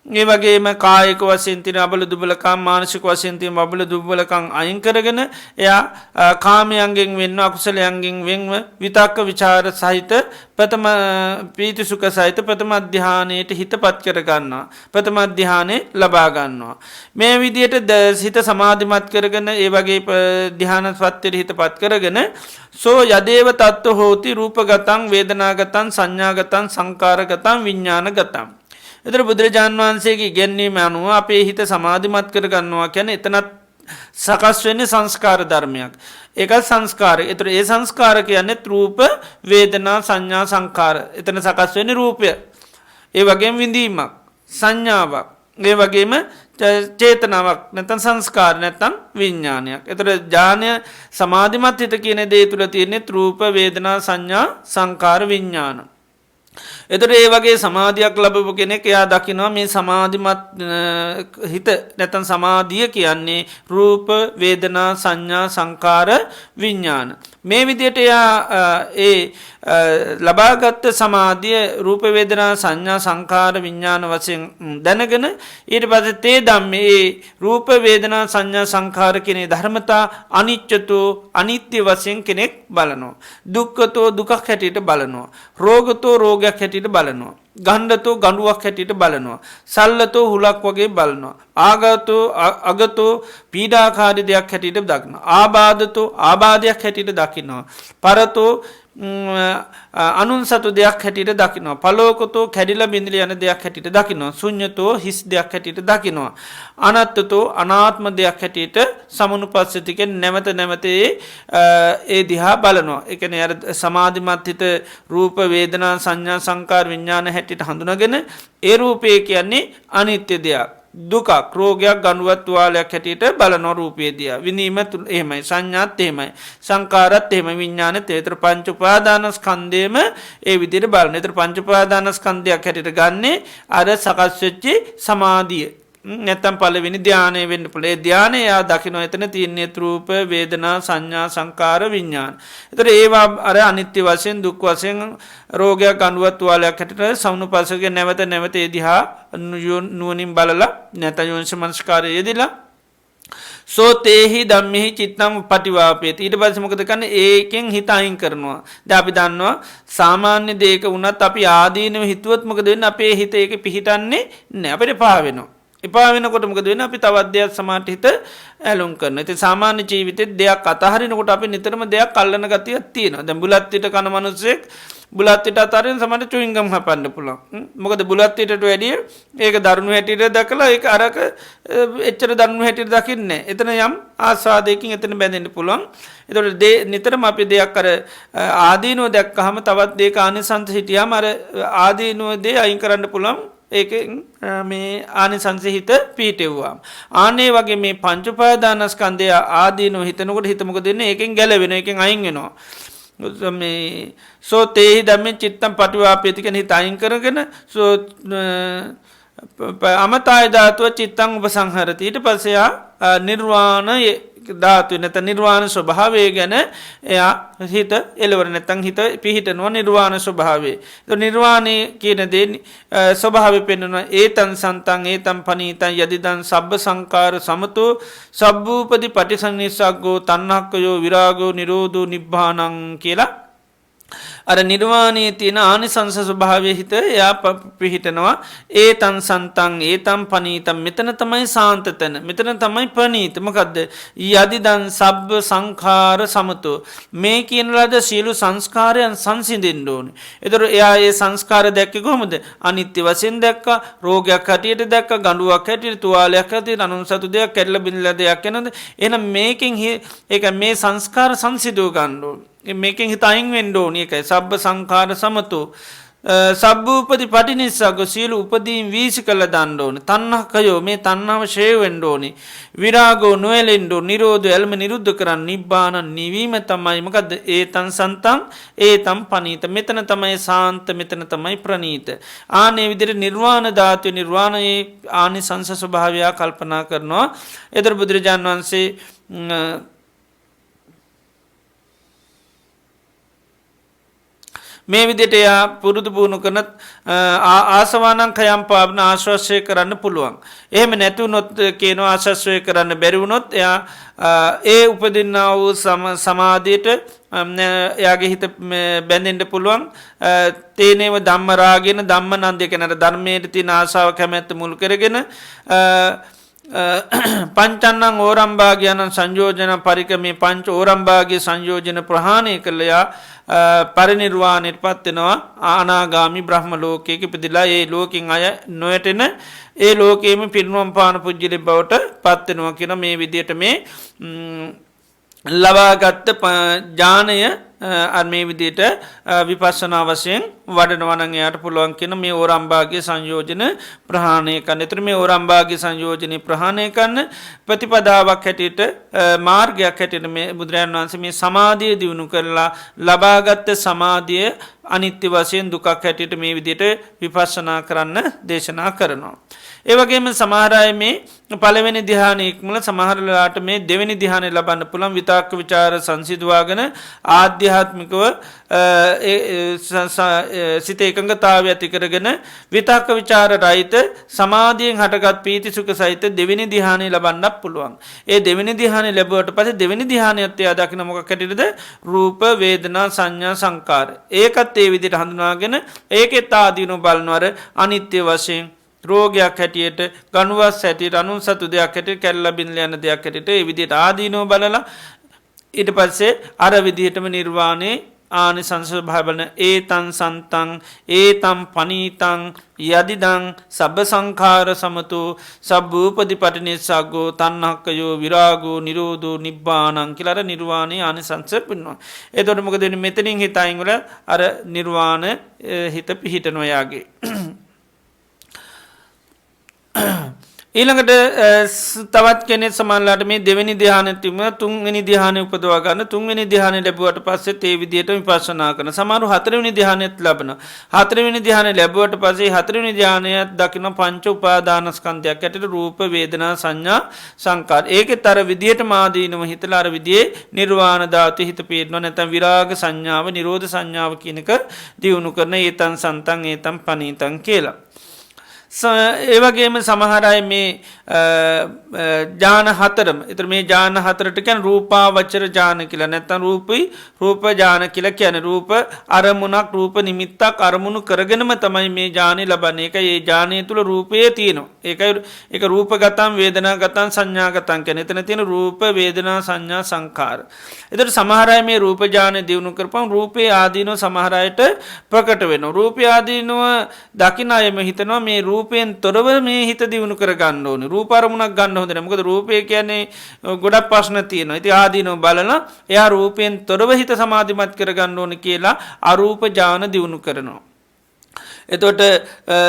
ඒ වගේම කායික වශයෙන් තියෙන අබල දුබලකම් මානසික වශයෙන් තියෙන අබල දුබලකම් අයින් කරගෙන එයා කාමයන්ගෙන් වෙන්න අකුසලයන්ගෙන් වෙන්ව විතක්ක ਵਿਚාර සහිත ප්‍රථම පීති සුඛ සහිත ප්‍රථම ධානයේට හිතපත් කර ගන්නවා. ප්‍රථම ධානයේ ලබා ගන්නවා. මේ විදිහට හිත සමාධිමත් කරගෙන ඒ වගේ ධානස්වත්ත්වයට හිතපත් කරගෙන සෝ යදේව තත්ත්ව හෝති රූපගතං වේදනාගතං සංඥාගතං සංකාරගතං විඥානගතං. එතන බුදුරජාන් වහන්සේගේ ඉගැන්වීම අනුව අපේ හිත සමාධිමත් කරගන්නවා කියන්නේ එතනත් සකස් වෙන්නේ සංස්කාර ධර්මයක්. ඒක සංස්කාරය. ඒතර ඒ සංස්කාර කියන්නේ රූප, වේදනා, සංඥා, සංකාර. එතන සකස් වෙන්නේ රූපය. ඒ වගේම විඳීමක්, සංඥාවක්. ඒ වගේම චේතනාවක් නැත්නම් සංස්කාර නැත්නම් විඥානයක්. ඒතර ඥානය සමාධිමත් හිත කියන දේ තුල තියෙන්නේ රූප, වේදනා, සංඥා, සංකාර, විඥාන. එතකොට ඒ වගේ සමාධියක් ලැබපු කෙනෙක් එයා දකිනවා මේ සමාධිමත් හිත නැත්නම් සමාධිය කියන්නේ රූප වේදනා සංඥා සංකාර විඥාන. මේ විදිහට එයා ඒ ලබාගත් සමාධිය රූප වේදනා සංඥා සංකාර විඥාන වශයෙන් දැනගෙන ඊට පස්සේ තේ ධම්මේ රූප වේදනා සංඥා සංකාර කියන ධර්මතා අනිත්‍යතෝ අනිත්‍ය වශයෙන් කෙනෙක් බලනවා. දුක්ඛතෝ දුකක් හැටියට බලනවා. රෝගතෝ රෝගයක් හැටියට බලනවා. ගණ්ඩතෝ ගණුවක් හැටියට බලනවා. සල්ලතෝ හුලක් වගේ බලනවා. ආගතෝ අගතෝ පීඩාකාරී දෙයක් හැටියට දකිනවා. ආබාධතෝ ආබාධයක් හැටියට දකිනවා. පරතෝ අනුන් සතු දෙයක් හැටියට දකිනවා. පලෝකතෝ කැඩිලා බිඳිලා යන දෙයක් හැටියට දකිනවා. ශුන්‍යතෝ හිස් දෙයක් හැටියට දකිනවා. අනත්තතෝ අනාත්ම දෙයක් හැටියට සමුනුපස්සතිකෙන් නැවත නැවත ඒ දිහා බලනවා. ඒ කියන්නේ අර සමාධිමත් හිත රූප වේදනා සංඥා සංකාර විඥාන හැටියට හඳුනාගෙන ඒ රූපය කියන්නේ අනිත්‍ය දෙයක්. දුකක් රෝගයක් ගණුවත් තුවාලයක් හැටියට බලන රූපයේදී විනීම එහෙමයි සංඥාත් එහෙමයි සංකාරත් එහෙමයි විඥානෙත් ඒතර පංච උපාදානස්කන්ධයම ඒ විදිහට බලන. ඒතර පංච උපාදානස්කන්ධයක් හැටියට ගන්නේ අර සකස් වෙච්ච සමාධිය. නැත්තම් පළවෙනි ධානය වෙන්න පුළුවන්. ඒ ධානය යා දකින්න එතන තියෙන රූප වේදනා සංඥා සංකාර විඥාන. ඒතර ඒවා අර අනිත්‍ය වශයෙන් දුක් වශයෙන් රෝගයක් ගණුවත් තුවාලයක් හැටියට සමුනුපස්සකේ නැවත නැවත ඒ දිහා නුවණින් බලලා නැත්නම් යෝනිසමනස්කාරය යෙදিলা සෝතේහි ධම්මෙහි චිත්තං පටිවාපේති. ඊට පස්සේ මොකද කරන්නේ? ඒකෙන් හිත අයින් කරනවා. දැන් අපි දන්නවා සාමාන්‍ය දෙයක වුණත් අපි ආදීනව හිතුවොත් මොකද වෙන්නේ? අපේ හිත ඒක පිහිටන්නේ නැහැ. අපිට පහ වෙනවා. එපා වෙනකොට මොකද වෙන්නේ? අපි තවත් දෙයක් සමාට හිත ඇලුම් කරනවා. ඉතින් සාමාන්‍ය ජීවිතේ දෙයක් අතහරිනකොට අපි නිතරම දෙයක් අල්ලන ගතියක් තියෙනවා. දැන් බුලත් පිට කන මිනිස්සෙක් බුලත් පිට අතරින් සමහර චුයින්ගම් හපන්න පුළුවන්. මොකද බුලත් පිටට වැඩිය ඒක දරුණු හැටියට දැකලා ඒක අරක එච්චර දරුණු හැටියට දකින්නේ නැහැ. එතන යම් ආස්වාදයකින් එතන බැඳෙන්න පුළුවන්. ඒතකොට නිතරම අපි දෙයක් අර ආදීනව දැක්කහම තවත් දෙයක ආනිසංස හිටියාම අර ආදීනව දේ අයින් කරන්න පුළුවන්. ඒක මේ ආනිසංස හිත පීටෙව්වා. ආනේ වගේ මේ පංච උපාදානස්කන්ධය ආදීනව හිතනකොට හිත මොකද වෙන්නේ? ඒකෙන් ගැලවෙනවා. ඒකෙන් අයින් වෙනවා. මේ සෝතේහි ධම්මෙන් චිත්තම් පටිවාපේති කියන හිත අයින් කරගෙන අමතාය ධාතුව චිත්තං උපසංහරති. ඊට පස්සේ නිර්වාණ ධාතු නැත නිර්වාණ ස්වභාවය ගැන එයා හිත එලවර නැත්තං හිත පිහිටනවා නිර්වාණ ස්වභාවේ. නිර්වාණය කියන දේ ස්වභාවය පෙන්වනවා. ඒතන් සන්තං ඒතම් පනීතං යදිදන් සබ්බ සංකාර සමතු සබ්බූපදි පටිසංනිස්සග්ගෝ තණ්හක්කයෝ විරාගෝ නිරෝධෝ නිබ්බානං කියලා අර නිර්වාණයේ තියෙන ආනිසංස ස්වභාවය හිත එයා පිහිටනවා. ඒතන් සන්තං ඒතම් පනීතම් මෙතන තමයි සාන්ත තැන. මෙතන තමයි ප්‍රණීත. මොකද්ද? යදිදන් සබ්බ සංඛාර සමතෝ. මේ කියන ලද සියලු සංස්කාරයන් සංසිඳෙන්න ඕනේ. ඒතර එයා ඒ සංස්කාර දැක්කේ කොහොමද? අනිත්‍ය වශයෙන් දැක්කා, රෝගයක් හැටියට දැක්කා, ගඬුවක් හැටියට, තුවාලයක් හැටියට, අනුන්සතු දෙයක්, කැඩලා බිඳලා දෙයක් වෙනද? එහෙනම් මේකෙන් ඒක මේ සංස්කාර සංසිඳව ගන්න ඕනේ. මේකෙන් හිත අයින් වෙන්න ඕනේ. ඒකයි සබ්බ සංඛාර සමතෝ සබ්බූපදි පටිනිස්සග්ගෝ සියලු උපදීන් වීසි කළ දාන්න ඕනේ. තණ්හකයෝ මේ තණ්හාව ෂේ වෙන්න ඕනේ. විරාගෝ නොයලෙන්න ඕනේ. නිරෝධය එල්ම නිරුද්ධ කරන්න නිබ්බාන නිවීම තමයි මොකද්ද? ඒතං සන්තං ඒතං පනීත. මෙතන තමයි සාන්ත, මෙතන තමයි ප්‍රනීත. ආනේ විදිහට නිර්වාණ ධාතුවේ නිර්වාණයේ ආනිසංස ස්වභාවය කල්පනා කරනවා. ඒතර බුදුරජාන් වහන්සේ මේ විදිහට එයා පුරුදු පුහුණු කරන ආසවානං කයම් පාවන ආශ්‍රය කරන්න පුළුවන්. එහෙම නැති වුණොත් කියනවා ආශ්‍රය කරන්න බැරි වුණොත් එයා ඒ උපදින්නා වූ සමාධියට එයාගේ හිත බැඳෙන්න පුළුවන්. තේනේව ධම්ම රාගයෙන් ධම්ම නන්දය කියන ධර්මයේ තියෙන ආශාව කැමැත්ත මුල් කරගෙන පංචන්නං ඕරම්භාගයන සංයෝජන පරිකමේ පංච ඕරම්භාගේ සංයෝජන ප්‍රහාණය කළයා පරිනිර්වාණයට පත්වෙනවා. ආනාගාමි බ්‍රහ්ම ලෝකයක ඉපදිලා ඒ ලෝකෙන් අය නොයටෙන ඒ ලෝකයේම පිරිනුවම් පාන පුජ්‍යලි බවට පත්වෙනවා කියන මේ විදිහට මේ ලබාගත්ත ඥානය මේ විදිහට විපස්සනා වශයෙන් වඩනවා නම් එයාට පුළුවන් කියන මේ ඕරම්භාගයේ සංයෝජන ප්‍රහාණය කරන්න. ඒතර මේ ඕරම්භාගයේ සංයෝජනේ ප්‍රහාණය කරන ප්‍රතිපදාවක් හැටියට මාර්ගයක් හැටියට මේ බුදුරජාණන් වහන්සේ මේ සමාධිය දිනු කරලා ලබාගත් සමාධිය අනිත්‍ය වශයෙන් දුකක් හැටියට මේ විදිහට විපස්සනා කරන්න දේශනා කරනවා. ඒ වගේම සමහර අය මේ පළවෙනි ධ්‍යානෙ ඉක්මල සමහර වෙලාවට මේ දෙවෙනි ධ්‍යානෙ ලබන්න පුළුවන් විතක්ක ਵਿਚාර සංසිඳවාගෙන ආධ්‍යාත්මිකව සිත එකඟතාවය ඇති කරගෙන විතක්ක ਵਿਚාර රහිත සමාධියෙන් හටගත් පීති සුඛ සහිත දෙවෙනි ධ්‍යානෙ ලබන්නත් පුළුවන්. ඒ දෙවෙනි ධ්‍යානෙ ලැබුවට පස්සේ දෙවෙනි ධ්‍යානෙත් එයා දකින්න මොකක් හැටියටද? රූප වේදනා සංඥා සංකාර. ඒකත් ඒ විදිහට හඳුනාගෙන ඒකෙත් ආදීනව බලනවර අනිත්‍ය වශයෙන් රෝගයක් හැටියට ගණුවස් හැටියට අනුන්සතු දෙයක් හැටියට කැඩලා බිඳලා යන දෙයක් හැටියට ඒ විදිහට ආදීනව බලලා ඊට පස්සේ අර විදිහටම නිර්වාණේ ආනිසංස භාවන ඒතං සන්තං ඒතං පනීතං යදිදං සබ්බ සංඛාර සමතෝ සබ්බූපදි පටිනිස්සග්ගෝ තණ්හක්කයෝ විරාගෝ නිරෝධෝ නිබ්බානං කියලා අර නිර්වාණේ ආනිසංස පෙන්වනවා. එතකොට මොකද වෙන්නේ? මෙතනින් හිත අයින් වල අර නිර්වාණ හිත පිහිටනවා යාගේ. ඊළඟට තවත් කෙනෙක් සමහරලාට මේ දෙවෙනි ධ්‍යානෙට තුන්වෙනි ධ්‍යානෙ උපදවා ගන්න. තුන්වෙනි ධ්‍යානෙ ලැබුවට පස්සේ ඒ විදිහට විපස්සනා කරන. සමහරව හතරවෙනි ධ්‍යානෙත් ලබනවා. හතරවෙනි ධ්‍යානෙ ලැබුවට පස්සේ හතරවෙනි ධ්‍යානයත් දකින්න පංච උපාදානස්කන්ධයක් ඇතුළත රූප වේදනා සංඥා සංකාර. ඒකෙත් අර විදිහට මාදීනව හිතලා අර විදිහේ නිර්වාණ ධාතු හිත පේනවා. නැත්නම් විරාග සංඥාව නිරෝධ සංඥාව කියන එක දියුණු කරන ඒතං සන්තං ඒතං පනීතං කියලා. ඒවගේම සමහරයි මේ ජාන හතරම එතර මේ ජාන හතරට කැන රූපා වච්චර ජාන කියලා නැත්තන් රූපයි රූප ජාන කියලා කියන රූප අරමුණක් රූප නිමිත්තක් අරමුණු කරගෙනම තමයි මේ ජානය ලබන්නේ එක ඒ ජානය තුළ රූපය තියෙනවා ඒකයි එක රූප ගතන් වේදනා ගතන් සංඥාගතන් කැන එතන තියෙන රූප වේදනා සංඥා සංකාර. එතට සමහරයි මේ රූපජානය දියුණු කරපම් රූපය ආදීනෝ සමහරයට ප්‍රකට වෙන. රූපය ආදීනුව දකින අයම හිතනවා මේ රූපයෙන් තොරව මේ හිත දියුණු කර ගන්න ඕන රූපරමුණක් ගන්න හොඳ මොකද රූපය කියන්නේ ගොඩක් ප්‍රශ්න තියෙනවා. ඉතින් ආදීනෝ බලලා එයා රූපයෙන් තොරව හිත සමාධිමත් කර ගන්න ඕන කියලා අරූප ජාන දියුණු කරනවා. එතොට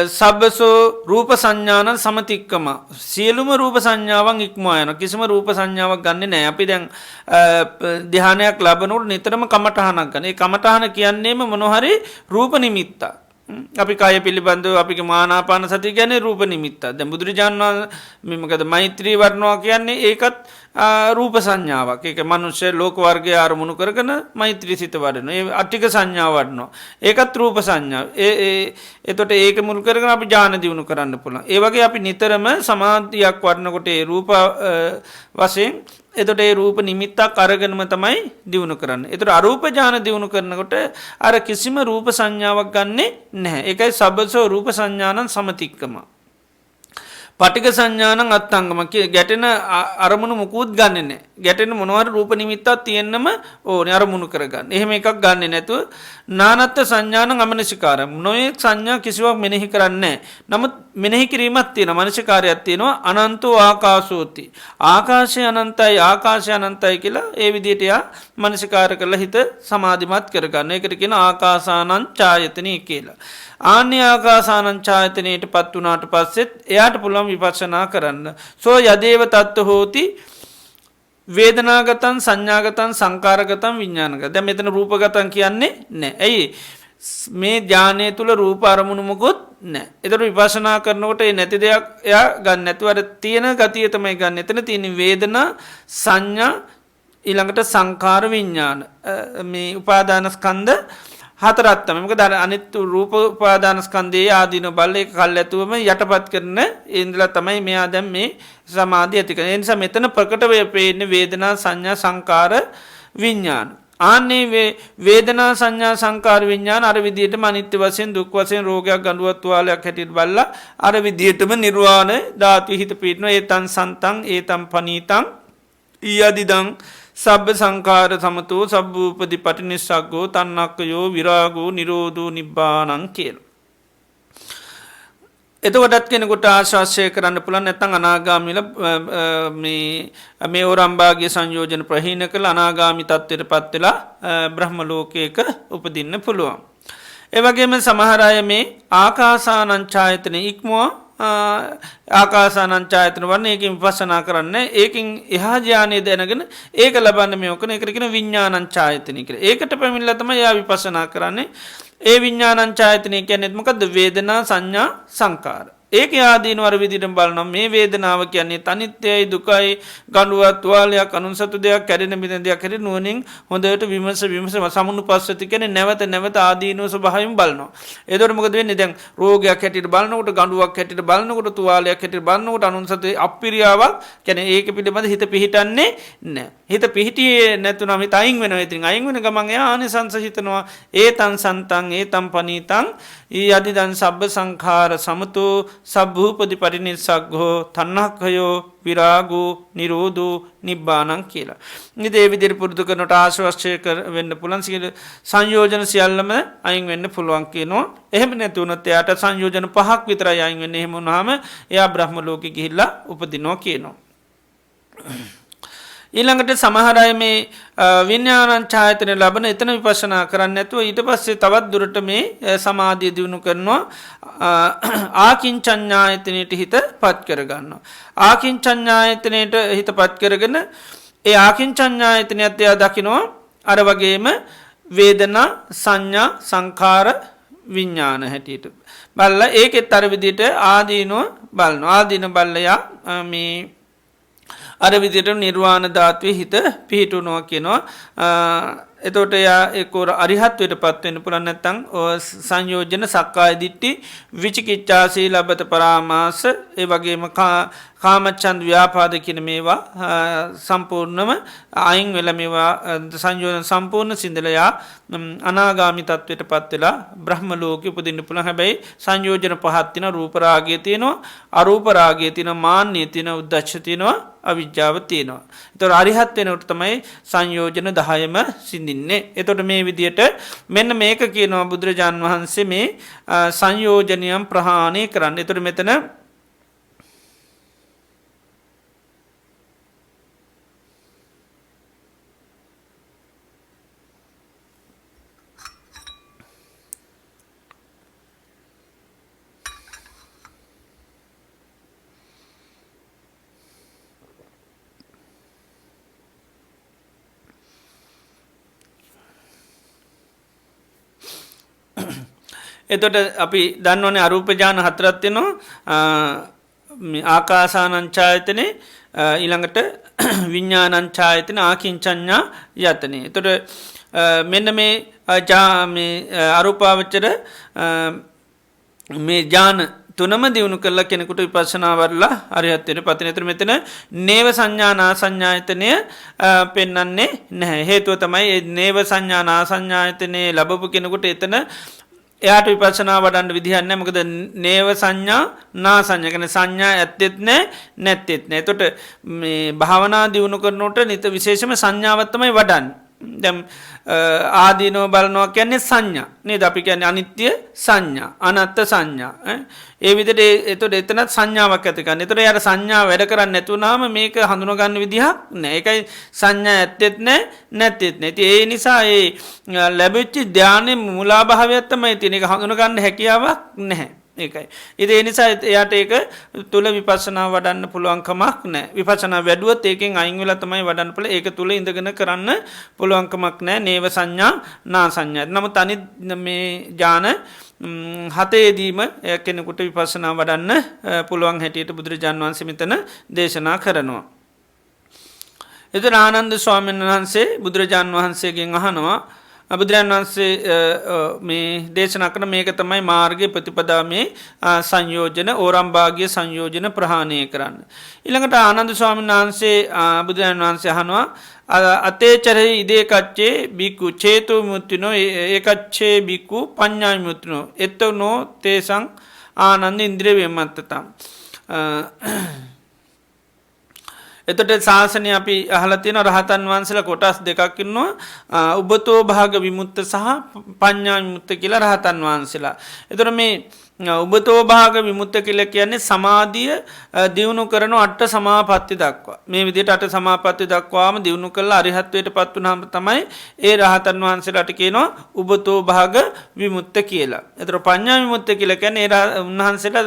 සබ්බසෝ රූප සංඥානන් සමතික්කම සියලුම රූප සංඥාවන් ඉක්මයන කිසිම රූප සංඥාවක් ගන්න නෑ අපි දැන් ධ්‍යානයක් ලබනොට නිතරම කමටහනක් ගන කමටහන කියන්නේම මොනොහරි රූප නිමිත්තා අපි කාය පිළිබඳව අපි මානාපාන සති ගැන රූප නිමිත්ත දැ බුදුරජාණන් මෙමකද මෛත්‍රී වරණවා කියන්නේ ඒකත් රූප සංඥාවක් එක මනුෂ්‍ය ලෝක වර්ගය ආරමුණු කරගන මෛත්‍රී සිත වඩන ඒ අට්ටික සංඥාවටනවා ඒකත් රූප සංඥාව එතොට ඒක මුල් කරගෙන අපි ජාන දියුණු කරන්න පුළන් ඒවගේ අපි නිතරම සමාධයක් වරණකොට ඒ රූප වසයෙන් එතොට ඒ රූප නිමිත්තක් අරගෙනම තමයි දියුණු කරන්න. එතට අරූප ජාන දියුණු කරනකොට අර කිසිම රූප සංඥාවක් ගන්නේ නැහැ. එකයි සබසෝ රූප සංඥානන් සමතික්කම. පටික සංඥානන් අත්තංගම ගැටෙන අරමුණු මුකුත් ගන්න නෑ ගැටෙන මොනවර රූප නිමිත්තත් තියෙන්න්නම ඕන අරමුණු කරගන්න එහෙම එකක් ගන්න නැතුව නානත්ත සංඥාන අමනසිකාර නොයෙක් සංඥා කිසිවක් මෙනෙහි කරන්නේ නමුත් මෙනෙහි කිරීමත් තියෙන මනසිකාරයක් තියෙනවා අනන්තෝ ආකාශෝති ආකාශය අනන්තයි ආකාශය අනන්තයි කියලා ඒ විදිටයා මනසිකාර කරලා හිත සමාධිමත් කරගන්න එකට කියෙන ආකාසානං ඡායතනය කියලා ආන්‍ය ආකාසානංචායතනයට පත් වනාට පස්සෙත් එයාට පුළම් විපක්ෂනා කරන්න. සෝ යදේව තත්ව හෝති වේදනාගතන් සංඥාගතන් සංකාරගතන් විඤ්ඥානක දැ මෙතන රූපගතන් කියන්නේ නෑ. ඇයි මේ ජානය තුළ රූප අරමුණුමකොත් නෑ. එතට විපශනා කරනකොට නැති දෙයක් එයා ගන්න ඇතුවට තියෙන ගතිය තමයි ගන්න එතන තියෙන වේදනා සංඥා ඊළඟට සංකාර විඤ්ඥාන මේ උපාදානස්කන්ද හතරත්තම මක දර අනිත් රූප උපාදානස්කන්දේ ආදීන බල්ල එක කල් ඇතුවම යටපත් කරන ඉන්දල තමයි මෙයා දැම් මේ සමාධී ඇතික නිසා මෙතන ප්‍රකටවය පේන වේදනා සංඥා සංකාර විඤ්ඥාන. ආන්නේ වේදනා සංඥා සංකාර විඤ්ඥාන අර විදියට මනිත්‍ය වසයෙන් දුක් වසයෙන් රෝගයක් ගඩුවත්වාලයක් හැටිට බල්ල අර විදියටම නිර්වාණ ධාතු හිත පිටන ඒතන් සන්තන් ඒතම් පනීතං ඊයදිදං සබ්බ සංකාර සමතෝ සබ්බූපදි පටිනිස්සක්ගෝ තන්නක්කයෝ විරාගෝ නිරෝධූ නිබ්බානං කියල. එතකොටත් කෙනෙකුට ආශාසය කරන්න පුළන් නැතන් අනාගාමිල මේ ඕරම්භාගේ සංයෝජන ප්‍රහීන කළ අනාගාමි තත්වයට පත්වෙලා බ්‍රහ්මලෝකයක උපදින්න පුළුවන්. ඒවගේම සමහරය මේ ආකාසානංචායතන ඉක්මවා ආකාසානංචායතන වන්න ඒකින් විපස්සනා කරන්න ඒකින් එහා ජානය දැනගෙන ඒක ලබන්න මේෝකන එකරෙන විඤ්ඥානංචායතනය කර ඒකට පැමිල්ලතම යා විපස්සනා කරන්නේ ඒ විඤ්ඥානංචායතනය කැනෙත්මකද වේදනා සංඥා සංකාර ඒක ආදීනවර විදිට බලනම් මේ වේදනාව කියන්නේ තනිත්‍යයයි දුකයි ගඩුවත් තුවාලයක් අනුසතු දෙයක් කැරෙන බිඳ දෙයක් කර නුවනින් හොඳට විමස සමුණු පස්සති කැන නැවත නැවත ආදීනුව ස්වභායම් බලනවා. එදොට මොකද වෙන්නේ දැන් රෝගයක් හැටිට බලන්නකට ගඩුවක් හැටිට බලන්නකොට තුවාලයක් හැටිට බලන්නකට අනුසත අපිරියාවක් කැන ඒක පිළිබඳ හිත පිහිටන්නේ නෑ. හිත පිහිටියේ නැතුනම අයින් වෙන ඉතින් අයින් වෙන ගමන් ආනි සංසහිතනවා ඒ තන් සන්තන් ඒ තම් පනීතං ඒ අධිදන් සබ්බ සංඛාර සමතෝ සබ්භූපදි පරිනිස්සක්ගෝ තන්නක්හයෝ විරාගෝ නිරෝධෝ නිබ්බානං කියලා. නිදේ විදිරි පුරුදු කරනට ආශවශ්‍යය වෙන්න පුළන් සිල සංයෝජන සියල්ලම අයින් වෙන්න පුළුවන් කියනවා. එහෙම නැතුනත් එයාට සංයෝජන පහක් විතර අයින් වෙන්න එහෙමුණහම එයා බ්‍රහ්ම ලෝක ගිහිල්ලා උපදිනවා කියනවා. ඊළඟට සමහරය මේ විඤ්ඥානංචායතනය ලබන එතන විපශනා කරන්න ඇතුව ඊට පස්සේ තවත් දුරට මේ සමාධිය දියුණු කරනවා ආකින්චඥායතනයට හිත පත් කරගන්න. ආකින්චඥායතනයට හිත පත් කරගෙන ඒ ආකින්චඥායතනය අත්‍යයා දකිනවා අර වගේම වේදනා සංඥා සංකාර විඤ්ඥාන හැටියට. බල්ල ඒකෙත් අර විදිට ආදීනුව බලන ආදීන බල්ලයා මේ අර විදිට නිර්වාණ ධාත්වය හිත පිහිටුනවා කියනවා එතොට යා එකොර අරිහත්වයට පත්වෙන පුළන් නැතං සංයෝජන සක්කාය දිට්ටි විචිකිච්චාසී ලබත පරාමාස ඒ වගේම කාමච්චන්ද ව්‍යාපාද කියන මේවා සම්පූර්ණම අයින් වෙල මේවා සංයෝජන සම්පූර්ණ සිින්දලයා අනාගාමි තත්වයට පත්වෙලා බ්‍රහ්ම ලෝක උපදින්න පුළ හැබැයි සංයෝජන පහත්තින රූපරාගේ තියෙනවා අරූපරාගේ තින මාන්‍යය තින උද්දක්ෂතියනවා අවිද්‍යාව තියෙනවා. එතොට අරිහත් වෙනට තමයි සංයෝජන 10ම සිඳින්නේ. එතොට මේ විදියට මෙන්න මේක කියනවා බුදුරජාණන් වහන්සේ මේ සංයෝජනයම් ප්‍රහාණය කරන්න. එතොට මෙතන එතොට අපි දන්නවනේ අරූපජාන හතරත්වෙනවා ආකාසානංචායතනය ඊළඟට විඤ්ඥානංචායතන ආකින්චඥා යතනය. එතොට මෙන්න මේ අරූපාවච්චර මේ ජාන තුනම දියුණු කරලා කෙනෙකුට විපස්සනාවරලා අරිහත්වයට පතිනතුර මෙතන නේව සංඥානා සංඥායතනය පෙන්නන්නේ නැහැ. හේතුව තමයි නේව සංඥානා සංඥායතනය ලබපු කෙනෙකුට එතන එයාට විපස්සනා වඩන්න විදිහන්න මොකද නේව සංඥා නා සංඥකන සංඥා ඇත්තෙත් නෑ නැත්තෙත් නෑ. තොට මේ භාවනා දියුණු කරනට නිත විශේෂම සංඥාවත්තමයි වඩන්. දැම් ආදීනෝ බලනවා කියන්නේ සංඥා නේ අපි කියන්න අනිත්‍ය සංඥා අනත්ත සංඥා ඒ විදිහට එතකොට එතනත් සංඥාවක් ඇති කරගන්න. එතකොට යාර සංඥා වැඩ කරන්නේ නැතුණාම මේක හඳුනා ගන්න විදිහක් නැහැ. ඒකයි සංඥා ඇත්තෙත් නැහැ නැත්තෙත් නැහැ. ඉතින් ඒ නිසා ඒ ලැබෙච්ච ධානයේ මූලාභාවයක් තමයි තියෙන. ඒක හඳුනා ගන්න හැකියාවක් නැහැ. ඒකයි. ඉතින් ඒ නිසා එයාට ඒක තුල විපස්සනා වඩන්න පුළුවන්කමක් නැහැ. විපස්සනා වැඩුවොත් ඒකෙන් අයින් වෙලා තමයි වඩන්න පුළුවන්. ඒක තුල ඉඳගෙන කරන්න පුළුවන්කමක් නැහැ. නේව සංඥා නා සංඥා. නමුත් අනිත් මේ ඥාන හතේදීම කෙනෙකුට විපස්සනා වඩන්න පුළුවන් හැටියට බුදුරජාණන් වහන්සේ මෙතන දේශනා කරනවා. එතන ආනන්ද ස්වාමීන් වහන්සේ බුදුරජාණන් වහන්සේගෙන් අහනවා බුදුරජාණන් වහන්සේ මේ දේශනා කරන මේක තමයි මාර්ගයේ ප්‍රතිපදා මේ සංයෝජන ඕරම්භාගිය සංයෝජන ප්‍රහාණය කරන්න. ඊළඟට ආනන්ද ස්වාමීන් වහන්සේ බුදුරජාණන් වහන්සේ අහනවා අතේචරෙහි ඉදේ කච්චේ බික්කු චේතු විමුක්තිනෝ ඒකච්චේ බික්කු පඤ්ඤා විමුක්තිනෝ එතනෝ තේසං ආනන්ද ඉන්ද්‍රිය විමත්තතම්. එතට ශාසනය අපි අහලතින රහතන් වහන්සේලා කොටස් දෙකක් ඉන්නවා උබතෝ භාග විමුත්ත සහ පඤ්ඤා විමුත්ත කියලා රහතන් වහන්සේලා. එතකොට මේ උබතෝ භාග විමුත්ත කියලා කියන්නේ සමාධිය දියුණු කරන අට සමාපatti දක්වා. මේ විදිහට අට සමාපatti දක්වාම දියුණු කළා අරිහත්ත්වයට පත් වුණාම තමයි ඒ රහතන් වහන්සේලාට කියනවා උබතෝ භාග විමුත්ත කියලා. එතකොට පඤ්ඤා විමුත්ත කියලා කියන්නේ ඒ උන්වහන්සේලා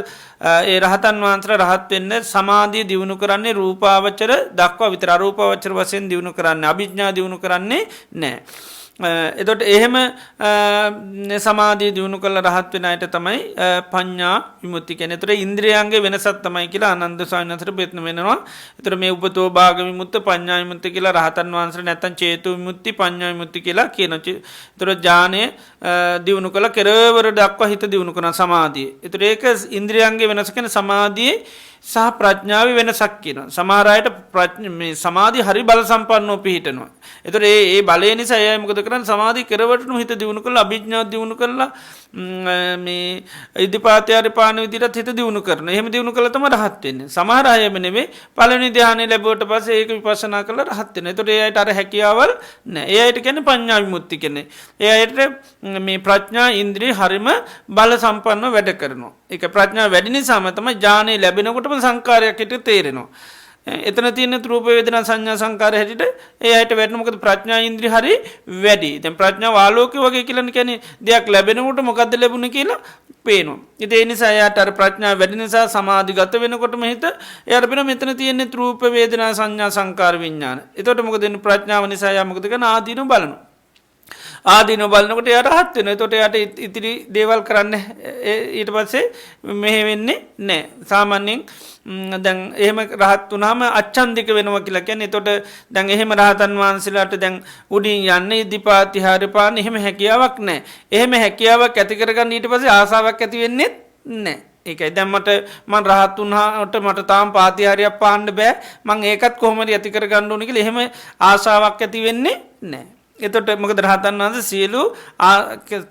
ඒ රහතන් වහන්සේලා රහත් වෙන්න සමාධිය දියුණු කරන්නේ රූපාවචර දක්වා විතර අරූපාවචර වශයෙන් දියුණු කරන්නේ අභිඥා දියුණු කරන්නේ නැහැ. එතොට එහෙම සමාධී දියුණු කළ රහත් වෙන අයට තමයි පඤ්ඤා විමුක්ති කියන්නේ. එතකොට ඉන්ද්‍රියයන්ගේ වෙනසක් තමයි කියලා ආනන්ද ස්වාමීන් වහන්සේට ප්‍රයත්න වෙනවා. එතකොට මේ උපතෝ භාග විමුක්ත පඤ්ඤා විමුක්ති කියලා රහතන් වහන්සේලා නැත්තම් චේතු විමුක්ති පඤ්ඤා විමුක්ති කියලා කියනවා. එතකොට ඥානය දියුණු කළ කෙරවර දක්වා හිත දියුණු කරන සමාධිය. එතකොට ඒක ඉන්ද්‍රියයන්ගේ වෙනස කියන්නේ සමාධියේ සහ ප්‍රඥාවේ වෙනසක් කියනවා. සමහර අයට මේ සමාධිය හරි බල සම්පන්නව පිහිටනවා. එතකොට ඒ බලය නිසා එයා මොකද කරන්නේ සමාධිය කෙරවටම හිත දියුණු කරලා අභිඥා දියුණු කරලා මේ ඉදිපාතය පාන විදිහට හිත දියුණු කරන. එහෙම දියුණු කළා තමයි රහත් වෙන්නේ. සමහර අයම නෙමෙයි පළවෙනි ධ්‍යානෙ ලැබුවට පස්සේ ඒක විපස්සනා කරලා රහත් වෙනවා. එතකොට ඒ අයට අර හැකියාවල් නැහැ. ඒ අයට කියන්නේ පඤ්ඤා විමුක්ති කියන්නේ. ඒ අයට මේ ප්‍රඥා ඉන්ද්‍රිය හරිම බල සම්පන්නව වැඩ කරනවා. ඒක ප්‍රඥා වැඩි නිසාම තමයි ඥානෙ ලැබෙනකොටම සංකාරයක් හිතේ තේරෙනවා. එතන තියෙන රූප වේදනා සංඥා සංකාර හැටියට ඒ අයට වැටෙන මොකද ප්‍රඥා ඉන්ද්‍රිය හරි වැඩි. දැන් ප්‍රඥාව ආලෝකය වගේ කියලා කියන්නේ දෙයක් ලැබෙනකොට මොකද්ද ලැබුණේ කියලා පේනවා. ඉතින් ඒ නිසා එයාට අර ප්‍රඥාව වැඩි නිසා සමාධිගත වෙනකොටම හිත එයාට වෙන මෙතන තියෙන රූප වේදනා සංඥා සංකාර විඥාන. එතකොට මොකද වෙන්නේ ප්‍රඥාව නිසා එයා මොකද කරන්නේ ආදීනව බලනවා. ආදීනව බලනකොට එයාට රහත් වෙනවා. එතකොට එයාට ඉතිරි දේවල් කරන්න ඊට පස්සේ මෙහෙ වෙන්නේ නැහැ. සාමාන්‍යයෙන් දැන් එහෙම රහත් වුණාම අච්ඡන්දික වෙනවා කියලා කියන්නේ. එතකොට දැන් එහෙම රහතන් වහන්සේලාට දැන් උඩින් යන්නේ ඉදිපාතිහාරය පාන එහෙම හැකියාවක් නැහැ. එහෙම හැකියාවක් ඇති කරගන්න ඊට පස්සේ ආසාවක් ඇති වෙන්නේ නැහැ. ඒකයි දැන් මම රහත් වුණාට මට තාම පාතිහාරයක් පාන්න බෑ. මම ඒකත් කොහොමද ඇති කරගන්න ඕනේ කියලා එහෙම ආසාවක් ඇති වෙන්නේ නැහැ. එතකොට මොකද රහතන් වහන්සේ සියලු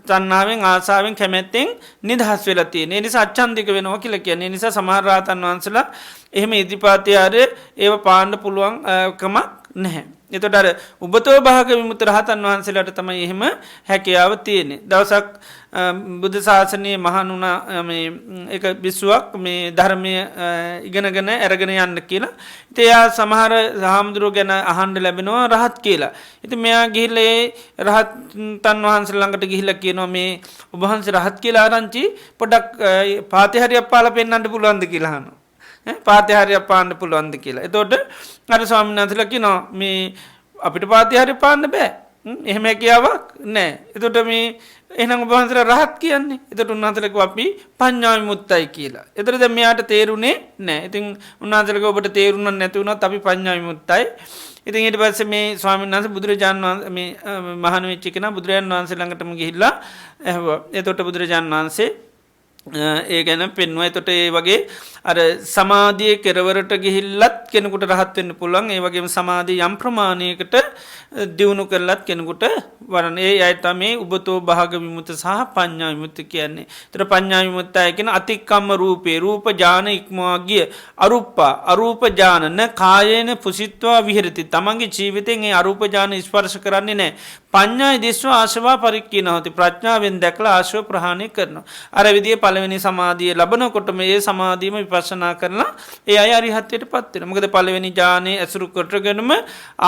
තණ්හාවෙන් ආසාවෙන් කැමැත්තෙන් නිදහස් වෙලා තියෙන. ඒ නිසා අච්ඡන්දික වෙනවා කියලා කියන්නේ. ඒ නිසා සමහර රහතන් වහන්සේලා එහෙම ඉදිපාතිහාරය ඒව පාන්න පුළුවන් කමක් නැහැ. එතකොට අර උබතෝ භාග විමුක්ත රහතන් වහන්සේලාට තමයි එහෙම හැකියාව තියෙන්නේ. දවසක් බුද්ධ ශාසනයේ මහණුණා මේ එක බිස්සුවක් මේ ධර්මය ඉගෙනගෙන අරගෙන යන්න කියලා. ඉතින් එයා සමහර හාමුදුරුවෝ ගැන අහන්න ලැබෙනවා රහත් කියලා. ඉතින් මෙයා ගිහිල්ලා ඒ රහතන් වහන්සේ ළඟට ගිහිල්ලා කියනවා මේ ඔබ වහන්සේ රහත් කියලා ආරංචි පොඩක් පාතිහාරියක් පාලා පෙන්වන්න පුළුවන්ද කියලා අහනවා. පාතිහාරියක් පාන්න පුළුවන්ද කියලා. එතකොට අර ස්වාමීන් වහන්සේලා කියනවා මේ අපිට පාතිහාරිය පාන්න බෑ. එහෙම හැකියාවක් නැහැ. එතකොට මේ එහෙනම් ඔබ වහන්සේලා රහත් කියන්නේ. එතකොට උන්වහන්සේලා කිව්වා අපි පඤ්ඤා විමුක්තයි කියලා. එතකොට දැන් මෙයාට තේරුනේ නැහැ. ඉතින් උන්වහන්සේලා ඔබට තේරුණා නැති වුණත් අපි පඤ්ඤා විමුක්තයි. ඉතින් ඊට පස්සේ මේ ස්වාමීන් වහන්සේ බුදුරජාණන් වහන්සේ මේ මහාන වෙච්ච කෙනා බුදුරජාණන් වහන්සේ ළඟටම ගිහිල්ලා ඇහුවා. එතකොට බුදුරජාණන් වහන්සේ ඒ ගැන පෙන්වුවා. එතකොට ඒ වගේ අර සමාධියේ කෙරවරට ගිහිල්ලත් කෙනෙකුට රහත් වෙන්න පුළුවන්. ඒ වගේම සමාධිය යම් ප්‍රමාණයකට දියුණු කරලත් කෙනෙකුට වරණ. ඒ අය තමයි උබතෝ භාග විමුක්ත සහ පඤ්ඤා විමුක්ත කියන්නේ. ඒතර පඤ්ඤා විමුක්තය කියන අතික්කම්ම රූපේ රූප ඥාන ඉක්මවා ගිය අරූප ඥාන න කායේන පුසිට්වා විහෙරති. තමන්ගේ ජීවිතෙන් ඒ අරූප ඥාන ස්පර්ශ කරන්නේ නැහැ. පඤ්ඤායි දිස්වා ආශවා පරික්කිනහති. ප්‍රඥාවෙන් දැකලා ආශව ප්‍රහාණය කරනවා. අර විදිහේ පළවෙනි සමාධිය ලැබනකොට මේ සමාධියම විපස්සනා කරලා ඒ අය අරිහත්ත්වයට පත් වෙනවා. මොකද පළවෙනි ඥානෙ ඇසුරු කරගෙනම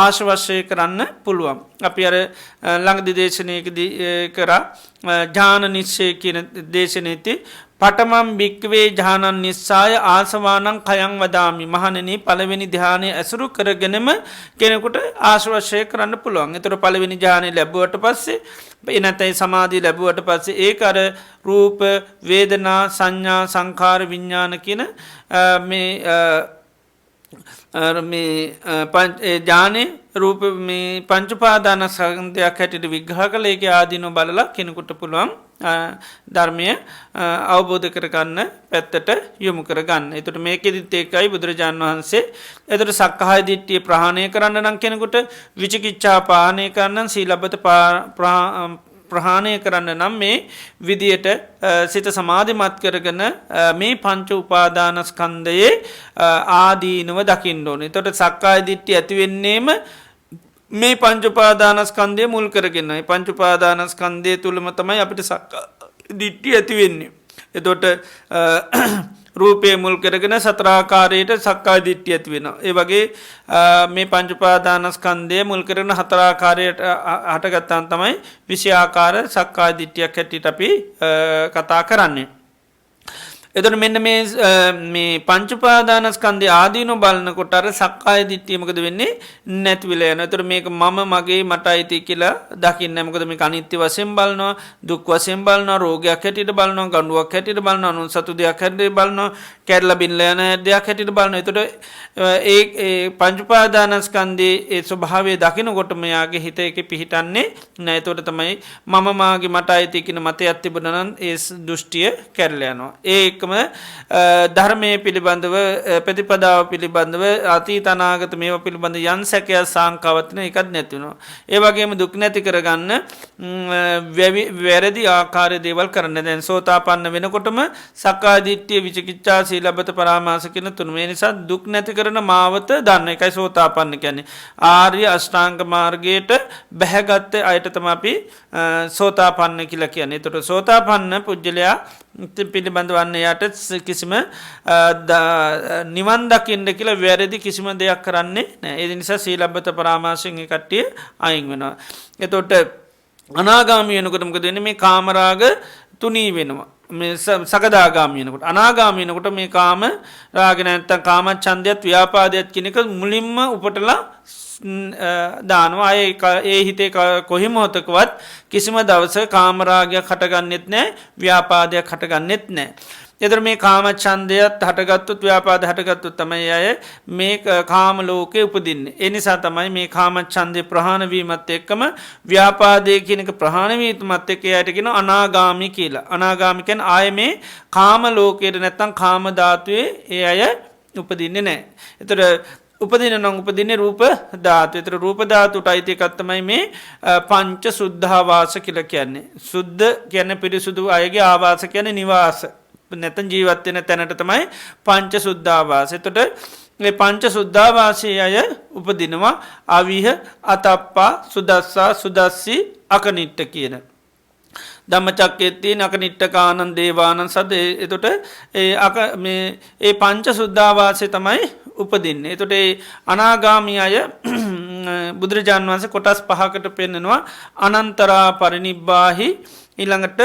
ආශවශ්‍ය කරන්න පුළුවන්. අපි අර ළඟදී දේශනාවකදී කරා ඥාන නිශ්චය කියන දේශනෙති පඨමම් භික්ඛවේ ඥානං නිස්සාය ආසවානං khයං වදාමි. මහණෙනි පළවෙනි ධානය ඇසුරු කරගෙනම කෙනෙකුට ආශවශ්‍ය කරන්න පුළුවන්. ඒතර පළවෙනි ඥානෙ ලැබුවට පස්සේ එනතයි සමාධිය ලැබුවට පස්සේ ඒක අර රූප වේදනා සංඥා සංඛාර විඥාන කියන මේ ඥානේ රූප මේ පංච උපාදානස්කන්ධයක් හැටියට විග්‍රහ කළ ඒකේ ආදීනව බලලා කෙනෙකුට පුළුවන් ධර්මය අවබෝධ කරගන්න පැත්තට යොමු කරගන්න. එතකොට මේකෙදිත් ඒකයි බුදුරජාණන් වහන්සේ එතකොට සක්කාය දිට්ඨිය ප්‍රහාණය කරන්න නම් කෙනෙකුට විචිකිච්ඡා පාහනය කරන්න සීලබ්බත ප්‍රහාණය කරන්න නම් මේ විදියට සිත සමාධිමත් කරගෙන මේ පංච උපාදානස්කන්ධයේ ආදීනව දකින්න ඕනේ. එතකොට සක්කාය දිට්ඨිය ඇති වෙන්නේම මේ පංච උපාදානස්කන්ධය මුල් කරගෙන. මේ පංච උපාදානස්කන්ධය තුලම තමයි අපිට සක්කාය දිට්ඨිය ඇති වෙන්නේ. එතකොට රූපේ මුල් කරගෙන සතරාකාරයට සක්කාය දිට්ඨිය ඇති වෙනවා. ඒ වගේ මේ පංච උපාදානස්කන්ධය මුල් කරගෙන හතරාකාරයට හටගත්තාම තමයි 20 ආකාර සක්කාය දිට්ඨියක් හැටියට අපි කතා කරන්නේ. එතකොට මෙන්න මේ පංච උපාදානස්කන්ධය ආදීනව බලනකොට අර සක්කාය දිට්ඨිය මොකද වෙන්නේ නැති වෙලා යනවා. එතකොට මේක මම මගේ මට අයිති කියලා දකින්නේ නැහැ. මොකද මේක අනිත්‍ය වශයෙන් බලනවා, දුක් වශයෙන් බලනවා, රෝගයක් හැටියට බලනවා, ගඬුවක් හැටියට බලනවා, අනුසතු දෙයක් හැටියට බලනවා, කැඩලා බින්ලා යන දෙයක් හැටියට බලනවා. එතකොට ඒ පංච උපාදානස්කන්ධයේ ඒ ස්වභාවය දකිනකොට මෙයාගේ හිත එකේ පිහිටන්නේ නැහැ. එතකොට තමයි මම මාගේ මට අයිති කියන මතයක් තිබුණා නම් ඒ දෘෂ්ටිය කැඩලා යනවා. ඒක ධර්මයේ පිළිබඳව ප්‍රතිපදාව පිළිබඳව අතීත අනාගත මේවා පිළිබඳ යම් සැකයක් සාංකාවක් තියෙන එකක් නැති වෙනවා. ඒ වගේම දුක් නැති කරගන්න වැරදි ආකාරයේ දේවල් කරන්න. දැන් සෝතාපන්න වෙනකොටම සක්කාය දිට්ඨිය විචිකිච්ඡා සීලබ්බත පරාමාස කියන තුන. මේ නිසා දුක් නැති කරන මාවත දන්න එකයි සෝතාපන්න කියන්නේ. ආර්ය අෂ්ටාංග මාර්ගයට බැහැගත් අයට තමයි අපි සෝතාපන්න කියලා කියන්නේ. ඒතර සෝතාපන්න පුජ්‍යලයා පිළිබඳවන්න යට කිසිම නිවන් දකින්න කියලා වැරදි කිසිම දෙයක් කරන්නේ නැහැ. ඒ නිසා සීලබ්බත පරාමාසයෙන් ඒ කට්ටිය අයින් වෙනවා. එතකොට අනාගාමී වෙනකොට මොකද වෙන්නේ? මේ කාමරාග තුනී වෙනවා. සකදාගාමීනකොට අනාගාමීනකොට මේ කාම රාග නැත්තම් කාමච්ඡන්දයත් ව්‍යාපාදයත් කියන එක මුලින්ම උපටලා දානවා. ඒ හිතේ කොහි මොහොතකවත් කිසිම දවසක කාමරාගයක් හටගන්නෙත් නැහැ, ව්‍යාපාදයක් හටගන්නෙත් නැහැ. එතකොට මේ කාමච්ඡන්දයත් හටගත්තොත් ව්‍යාපාද හටගත්තොත් තමයි අය මේ කාම ලෝකේ උපදින්නේ. ඒ නිසා තමයි මේ කාමච්ඡන්දේ ප්‍රහාණ වීමත් එක්කම ව්‍යාපාදයේ කියන එක ප්‍රහාණ වීමත් එක්ක එයාට කියන අනාගාමී කියලා. අනාගාමී කියන්නේ ආයේ මේ කාම ලෝකයට නැත්තම් කාම ධාතුවේ ඒ අය උපදින්නේ නැහැ. එතකොට උපදින නම් උපදින්නේ රූප ධාතු. ඒතර රූප ධාතුට අයිති එකක් තමයි මේ පංච සුද්ධාවාස කියලා කියන්නේ. සුද්ධ කියන්නේ පිරිසුදු අයගේ ආවාස කියන්නේ නිවාස. නැත්නම් ජීවත් වෙන තැනට තමයි පංච සුද්ධාවාස. එතකොට මේ පංච සුද්ධාවාසයේ අය උපදිනවා අවිහ, අතප්පා, සුදස්සා, සුදස්සි, අකනිට්ට කියන. ධම්මචක්කයේදී අකනිට්ඨකානන් දේවානන් සද. එතකොට ඒ පංච සුද්ධාවාසයේ තමයි උපදින්නේ. එතකොට ඒ අනාගාමී අය බුදුරජාණන් වහන්සේ කොටස් පහකට පෙන්නනවා. අනන්තරා පරිනිබ්බාහි, ඊළඟට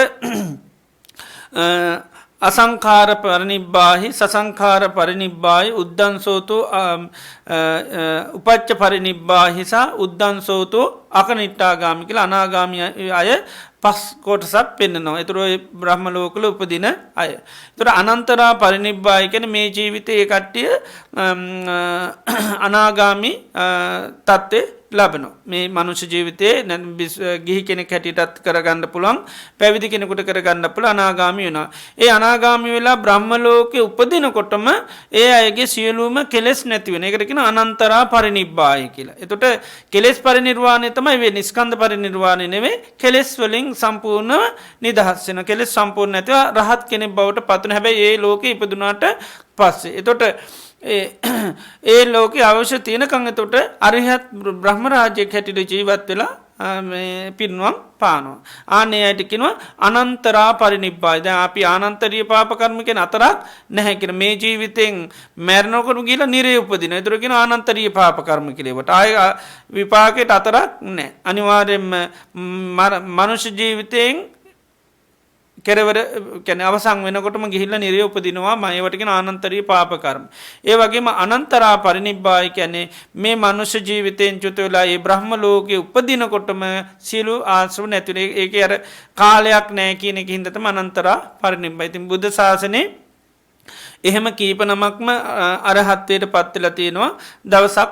අසංඛාර පරිනිබ්බාහි, සසංඛාර පරිනිබ්බාහි, උද්දංසෝතු උපච්ච පරිනිබ්බාහි සහ උද්දංසෝතු අකනිට්ඨාගාමී කියලා අනාගාමී අය පස් කොටසක් පෙන්නනවා. ඒතර බ්‍රහ්ම ලෝකවල උපදින අය. ඒතර අනන්තරා පරිනිබ්බාය කියන්නේ මේ ජීවිතයේ කට්ටිය අනාගාමී තත්ත්වේ ලබනවා. මේ මනුෂ්‍ය ජීවිතයේ ගිහි කෙනෙක් හැටියටත් කරගන්න පුළුවන්, පැවිදි කෙනෙකුට කරගන්න පුළුවන් අනාගාමී වෙනවා. ඒ අනාගාමී වෙලා බ්‍රහ්ම ලෝකේ උපදිනකොටම ඒ අයගේ සියලුම කෙලෙස් නැති වෙන. ඒකට කියනවා අනන්තරා පරිනිබ්බාය කියලා. එතකොට කෙලෙස් පරිනිර්වාණය තමයි වෙන්නේ. ස්කන්ධ පරිනිර්වාණය නෙවෙයි. කෙලෙස් වලින් සම්පූර්ණව නිදහස් වෙන. කෙලෙස් සම්පූර්ණ නැතිව රහත් කෙනෙක් බවට පත් වෙන. හැබැයි ඒ ලෝකේ ඉපදුනාට පස්සේ. එතකොට ඒ ලෝකේ අවශ්‍ය තියෙනකන් එතකොට අරිහත් බ්‍රහ්ම රාජ්‍යයක් හැටියට ජීවත් වෙලා පිරිනුවම් පානවා. ආන්නේ අයට කියනවා අනන්තරා පරිනිබ්බාය. දැන් අපි ආනන්තරීය පාප කර්ම කියන අතරක් නැහැ කියන. මේ ජීවිතෙන් මරණකොට ගිහලා නිරේ උපදින. ඒතර කියන ආනන්තරීය පාප කර්ම කියලා. ඒකට ආය විපාකයට අතරක් නැහැ. අනිවාර්යයෙන්ම මනුෂ්‍ය ජීවිතයෙන් කෙරවර කියන්නේ අවසන් වෙනකොටම ගිහිල්ලා නිරේ උපදිනවා. ඒවට කියන ආනන්තරීය පාප කර්ම. ඒ වගේම අනන්තරා පරිනිබ්බාය කියන්නේ මේ මනුෂ්‍ය ජීවිතයෙන් චුත වෙලා ඒ බ්‍රහ්ම ලෝකයේ උපදිනකොටම සියලු ආශ්‍රව නැති වෙන. ඒකේ අර කාලයක් නැහැ කියන එකකින් තමයි අනන්තරා පරිනිබ්බාය. ඉතින් බුද්ධ ශාසනේ එහෙම කීප නමක්ම අරහත්ත්වයට පත් වෙලා තියෙනවා. දවසක්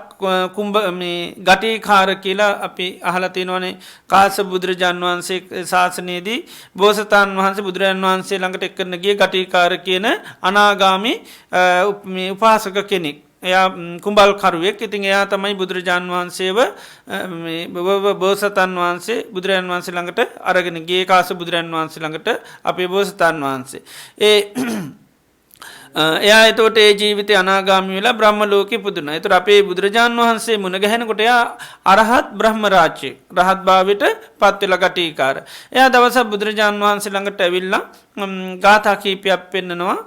කුම්භ මේ ගටිකාර කියලා අපි අහලා තියෙනවානේ. කාශ්‍යප බුදුරජාන් වහන්සේ ශාසනයේදී බෝසතාණන් වහන්සේ බුදුරජාන් වහන්සේ ළඟට එක්කන ගිය ගටිකාර කියන අනාගාමී මේ උපාසක කෙනෙක්. එයා කුඹල් කරුවෙක්. ඉතින් එයා තමයි බුදුරජාන් වහන්සේව මේ බෝසතාණන් වහන්සේ බුදුරජාන් වහන්සේ ළඟට අරගෙන ගියේ. කාශ්‍යප බුදුරජාන් වහන්සේ ළඟට අපේ බෝසතාණන් වහන්සේ. එයා එතකොට ඒ ජීවිතය අනාගාමී වෙලා බ්‍රහ්ම ලෝකෙ ඉපදුණා. ඒතර අපේ බුදුරජාන් වහන්සේ මුණ ගැහෙනකොට එයා අරහත් බ්‍රහ්ම රාජ්‍ය රහත් භාවයට පත් වෙලා ගටිකාර. එයා දවසක් බුදුරජාන් වහන්සේ ළඟට ඇවිල්ලා ගාථා කීපයක් පෙන්නනවා.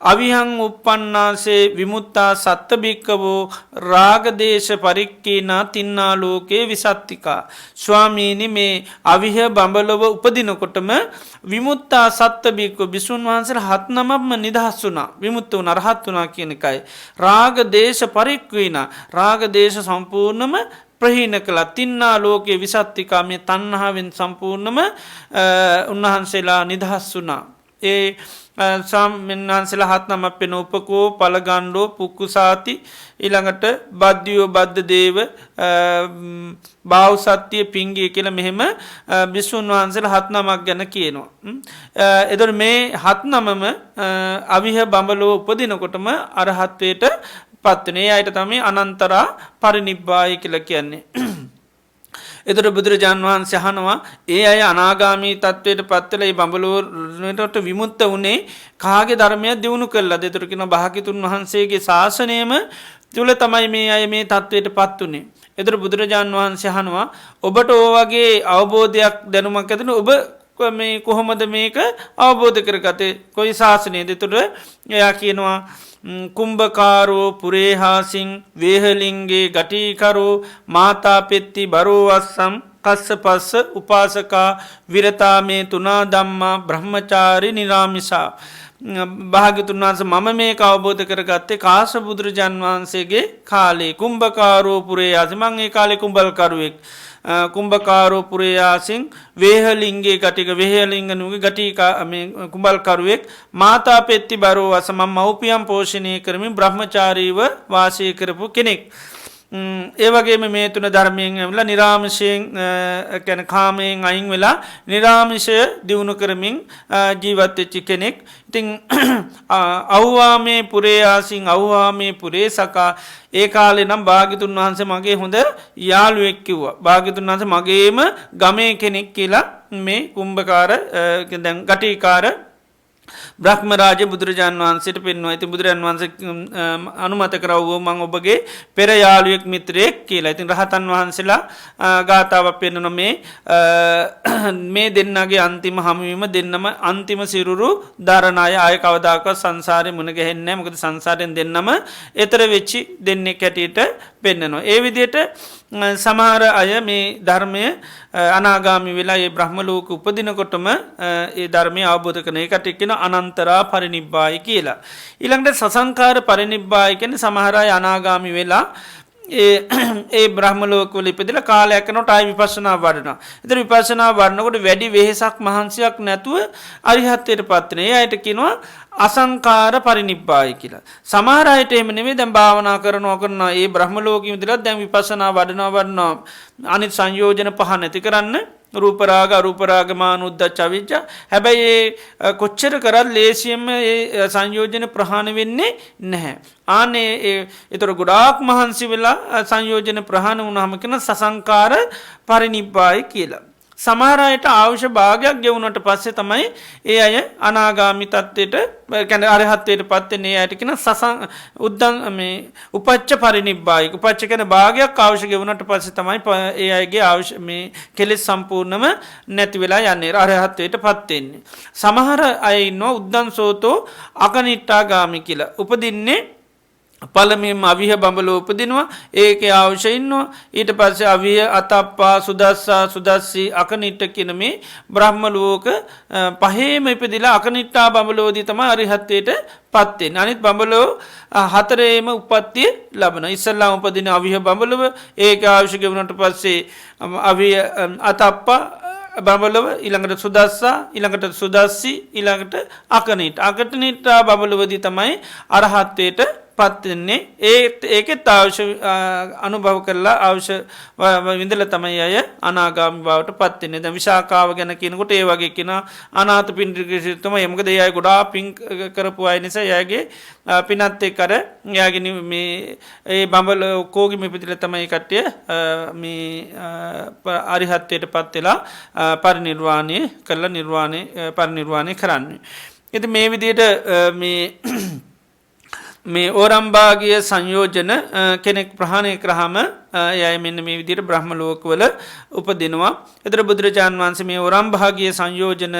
අවිහං උප්පන්නාසේ විමුත්තා සත්ත භික්ඛවෝ රාගදේශ පරික්කීනා තින්නා ලෝකේ විසත්තිකා. ස්වාමීනි මේ අවිහ බඹලව උපදිනකොටම විමුත්තා සත්ත භික්ඛු බිසුන් වහන්සේලා හත් නමක්ම නිදහස් වුණා. විමුක්ත වුණා, රහත් වුණා කියන එකයි. රාගදේශ පරික්කීනා රාගදේශ සම්පූර්ණම ප්‍රහීන කළා. තින්නා ලෝකේ විසත්තිකා මේ තණ්හාවෙන් සම්පූර්ණම උන්වහන්සේලා නිදහස් වුණා. ඒ සාමෙන්වහන්සේලා හත් නමක් වෙන උපකෝ, පලගණ්ඩෝ, පුක්කුසාති, ඊළඟට බද්ධියෝ, බද්ධ දේව, බාහුසත්‍ය, පිංගිය කියලා මෙහෙම බිසුන් වහන්සේලා හත් නමක් ගැන කියනවා. එතකොට මේ හත් නමම අවිහ බඹලෝ උපදිනකොටම අරහත්වයට පත් වෙන. ඒ අයට තමයි අනන්තරා පරිනිබ්බාය කියලා කියන්නේ. එතකොට බුදුරජාන් වහන්සේ අහනවා ඒ අය අනාගාමී තත්වයට පත් වෙලා මේ බඹලෝට විමුක්ත වුණේ කාගේ ධර්මයක් දිනු කළාද? එතකොට කියනවා භාග්‍යතුන් වහන්සේගේ ශාසනයම තුල තමයි මේ අය මේ තත්වයට පත් වුණේ. එතකොට බුදුරජාන් වහන්සේ අහනවා ඔබට ඕ වගේ අවබෝධයක් දැනුමක් ඇතින ඔබ මේ කොහොමද මේක අවබෝධ කරගත්තේ? කොයි ශාසනයේද? එතකොට එයා කියනවා කුම්භකාරෝ පුරේහාසින් වේහලින්ගේ ගටිකරෝ මාතා පෙත්ති බරෝ වස්සම් කස්ස පස්ස උපාසකා විරතා මේ තුනා ධම්මා බ්‍රහ්මචාරි නිරාමිසා භාග්‍යතුන් වහන්සේ මම මේක අවබෝධ කරගත්තේ කාශ්‍යප බුදුරජාන් වහන්සේගේ කාලේ කුම්භකාරෝ පුරේ ආසි මං ඒ කාලේ කුඹල්කරුවෙක් කුම්භකාරෝ පුරේ ආසින් වේහලින්ගේ ගටික වේහලින්ගනුගේ ගටිකා මේ කුඹල්කරුවෙක් මාතා පෙත්ති බරෝ වස මම මව්පියන් පෝෂණය කරමින් බ්‍රහ්මචාරීව වාසය කරපු කෙනෙක් ඒ වගේම මේ තුන ධර්මයෙන් ඇවිල්ලා නිරාමිෂයෙන් කියන කාමයෙන් අයින් වෙලා නිරාමිෂය දියුණු කරමින් ජීවත් වෙච්ච කෙනෙක්. ඉතින් අවවාමේ පුරේ ආසින් අවවාමේ පුරේ සකා ඒ කාලේ නම් භාග්‍යතුන් වහන්සේ මගේ හොඳ යාළුවෙක් කිව්වා. භාග්‍යතුන් වහන්සේ මගේම ගමේ කෙනෙක් කියලා මේ කුම්භකාර දැන් ගටිකාර බ්‍රහ්ම රාජ බුදුරජාන් වහන්සේට පෙන්වනවා. ඉතින් බුදුරජාන් වහන්සේ අනුමත කරවුවා මම ඔබගේ පෙර යාළුවෙක් මිත්‍රයෙක් කියලා. ඉතින් රහතන් වහන්සේලා ගාථාවක් පෙන්වන මේ දෙන්නගේ අන්තිම හමුවීම දෙන්නම අන්තිම සිරුරු දරණ අය ආය කවදාකවත් සංසාරේ මුණ ගැහෙන්නේ නැහැ. මොකද සංසාරයෙන් දෙන්නම ඈතර වෙච්චි දෙන්නෙක් හැටියට පෙන්වනවා. ඒ විදිහට සමහර අය මේ ධර්මය අනාගාමි වෙලා ඒ බ්‍රහ්ම ලෝක උපදිනකොටම ඒ ධර්මය අවබෝධ කරන එකට කියන අනන්තරා පරිනිබ්බායි කියලා. ඊළඟට සසංකාර පරිනිබ්බායි කියන්නේ සමහර අය අනාගාමි වෙලා ඒ බ්‍රහ්ම ලෝකවල ඉපදලා කාලයක් යනකොට ආයි විපස්සනා වඩනවා. ඒතර විපස්සනා වඩනකොට වැඩි වෙහෙසක් මහන්සියක් නැතුව අරිහත්ත්වයට පත් වෙන. ඒ අයට කියනවා අසංකාර පරිනිබ්බායි කියලා. සමහර අයට එහෙම නෙමෙයි දැන් භාවනා කරනවා ඒ බ්‍රහ්ම ලෝකෙම ඉඳලා දැන් විපස්සනා වඩනවා අනිත් සංයෝජන පහ නැති කරන්න රූප රාග අරූප රාග මානුද්දච්ච අවිජ්ජා. හැබැයි කොච්චර කරත් ලේසියෙන්ම ඒ සංයෝජන ප්‍රහාණය වෙන්නේ නැහැ. ආනේ ඒතර ගොඩාක් මහන්සි වෙලා සංයෝජන ප්‍රහාණය වුණාම කියන සසංකාර පරිනිබ්බායි කියලා. සමහර අයට අවශ්‍ය භාගයක් ගෙවුනට පස්සේ තමයි ඒ අය අනාගාමි තත්ත්වයට කියන්නේ අරහත්ත්වයට පත් වෙන්නේ. ඒ අයට කියන උපච්ච පරිනිබ්බායි. උපච්ච කියන භාගයක් අවශ්‍ය ගෙවුනට පස්සේ තමයි ඒ අයගේ අවශ්‍ය මේ කෙලෙස් සම්පූර්ණම නැති වෙලා යන්නේ අරහත්ත්වයට පත් වෙන්නේ. සමහර අය ඉන්නවා උද්දන්සෝතෝ අකනිට්ඨාගාමි කියලා. උපදින්නේ පළමුවෙන්ම අවිහ බඹලෝ උපදිනවා. ඒකේ අවශ්‍ය ඉන්නවා. ඊට පස්සේ අවිහ අතප්පා සුදස්සා සුදස්සී අකනිට්ඨ කියන මේ බ්‍රහ්ම ලෝක පහේම ඉපදිලා අකනිට්ඨා බඹලෝදී තමයි අරිහත්ත්වයට පත් වෙන්නේ. අනිත් බඹලෝ හතරේම උප්පත්තිය ලබන. ඉස්සල්ලාම උපදින අවිහ බඹලව ඒක අවශ්‍ය ගෙවුනට පස්සේ අවිහ අතප්පා බඹලව ඊළඟට සුදස්සා ඊළඟට සුදස්සි ඊළඟට අකනිට්ඨා බඹලවදී තමයි අරහත්ත්වයට පත්වෙන්නේ. ඒකෙත් අවශ්‍ය අනුභව කරලා අවශ්‍ය විඳලා තමයි අය අනාගාමී බවට පත් වෙන්නේ. දැන් විශාකාව ගැන කියනකොට ඒ වගේ කියන අනාථපිණ්ඩික සිතුමා මොකද එයා ගොඩාක් පින් කරපු අය නිසා එයාගේ පිනත් එක්ක අර එයාගේ මේ ඒ බඹල ඔක්කොගෙම ඉපදිලා තමයි කට්ටිය මේ අරිහත්ත්වයට පත් වෙලා පරිනිර්වාණය කළා පරිනිර්වාණය කරන්නේ. ඉතින් මේ විදිහට මේ ඕරම්භාගිය සංයෝජන කෙනෙක් ප්‍රහාණය කරාම යයි මෙන්න මේ විදිහට බ්‍රහ්ම ලෝකවල උපදිනවා. ඒතර බුදුරජාන් වහන්සේ මේ ඕරම්භාගිය සංයෝජන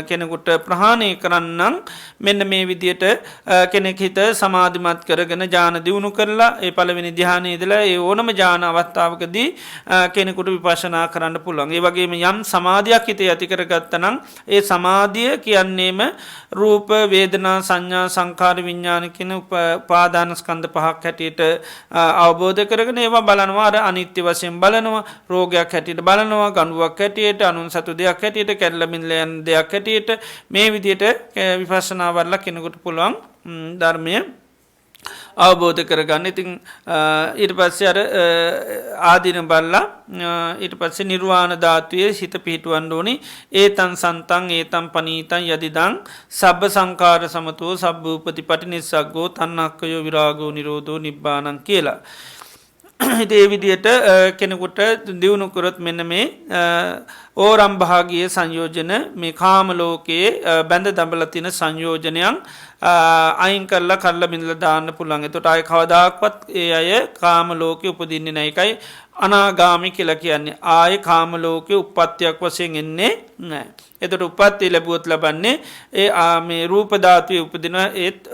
කෙනෙකුට ප්‍රහාණය කරන්නම් මෙන්න මේ විදිහට කෙනෙක් හිත සමාධිමත් කරගෙන ඥාන දියුණු කරලා ඒ පළවෙනි ධ්‍යානයේ ඉඳලා ඒ ඕනම ඥාන අවස්ථාවකදී කෙනෙකුට විපස්සනා කරන්න පුළුවන්. ඒ වගේම යම් සමාධියක් හිතේ ඇති කරගත්තා නම් ඒ සමාධිය කියන්නේම රූප වේදනා සංඥා සංකාර විඥාන කියන උපාදාන ස්කන්ධ පහක් හැටියට අවබෝධ කරගෙන ඒවා බලනවා. අර අනිත්‍ය වශයෙන් බලනවා, රෝගයක් හැටියට බලනවා, ගණුවක් හැටියට, අනුන් සතු දෙයක් හැටියට, කැඩලා බිඳලා යන දෙයක් හැටියට මේ විදිහට විපස්සනා වඩලා කෙනෙකුට පුළුවන් ධර්මය අවබෝධ කරගන්න. ඉතින් ඊට පස්සේ අර ආදීන බලලා ඊට පස්සේ නිර්වාණ ධාතුවේ හිත පිහිටවන්න ඕනි. ඒතං සන්තං ඒතං පනීතං යදිදං සබ්බ සංඛාර සමතෝ සබ්බ උපතිපටි නිස්සග්ගෝ තණ්හක්ඛයෝ විරාගෝ නිරෝධෝ නිබ්බානං කියලා. ඒ විදිහට කෙනෙකුට දියුණු කරොත් මෙන්න මේ ඕරම්භාගිය සංයෝජන මේ කාම ලෝකයේ බැඳ දඹලා තියෙන සංයෝජනයන් අයින් කරලා කල්ල බිඳල දාන්න පුළන් එතොට අය කවදාක්වත් ඒ අය කාම ලෝක උපදින්නේ නැයිකයි අනාගාමි කියල කියන්නේ ආය කාම ලෝකය උපත්තියක් වසයෙන් එන්නේ නෑ. එතට උපත්ති ලැබුවොත් ලබන්නේ ඒ ආමේ රූපධාතුවය උපදින ඒත්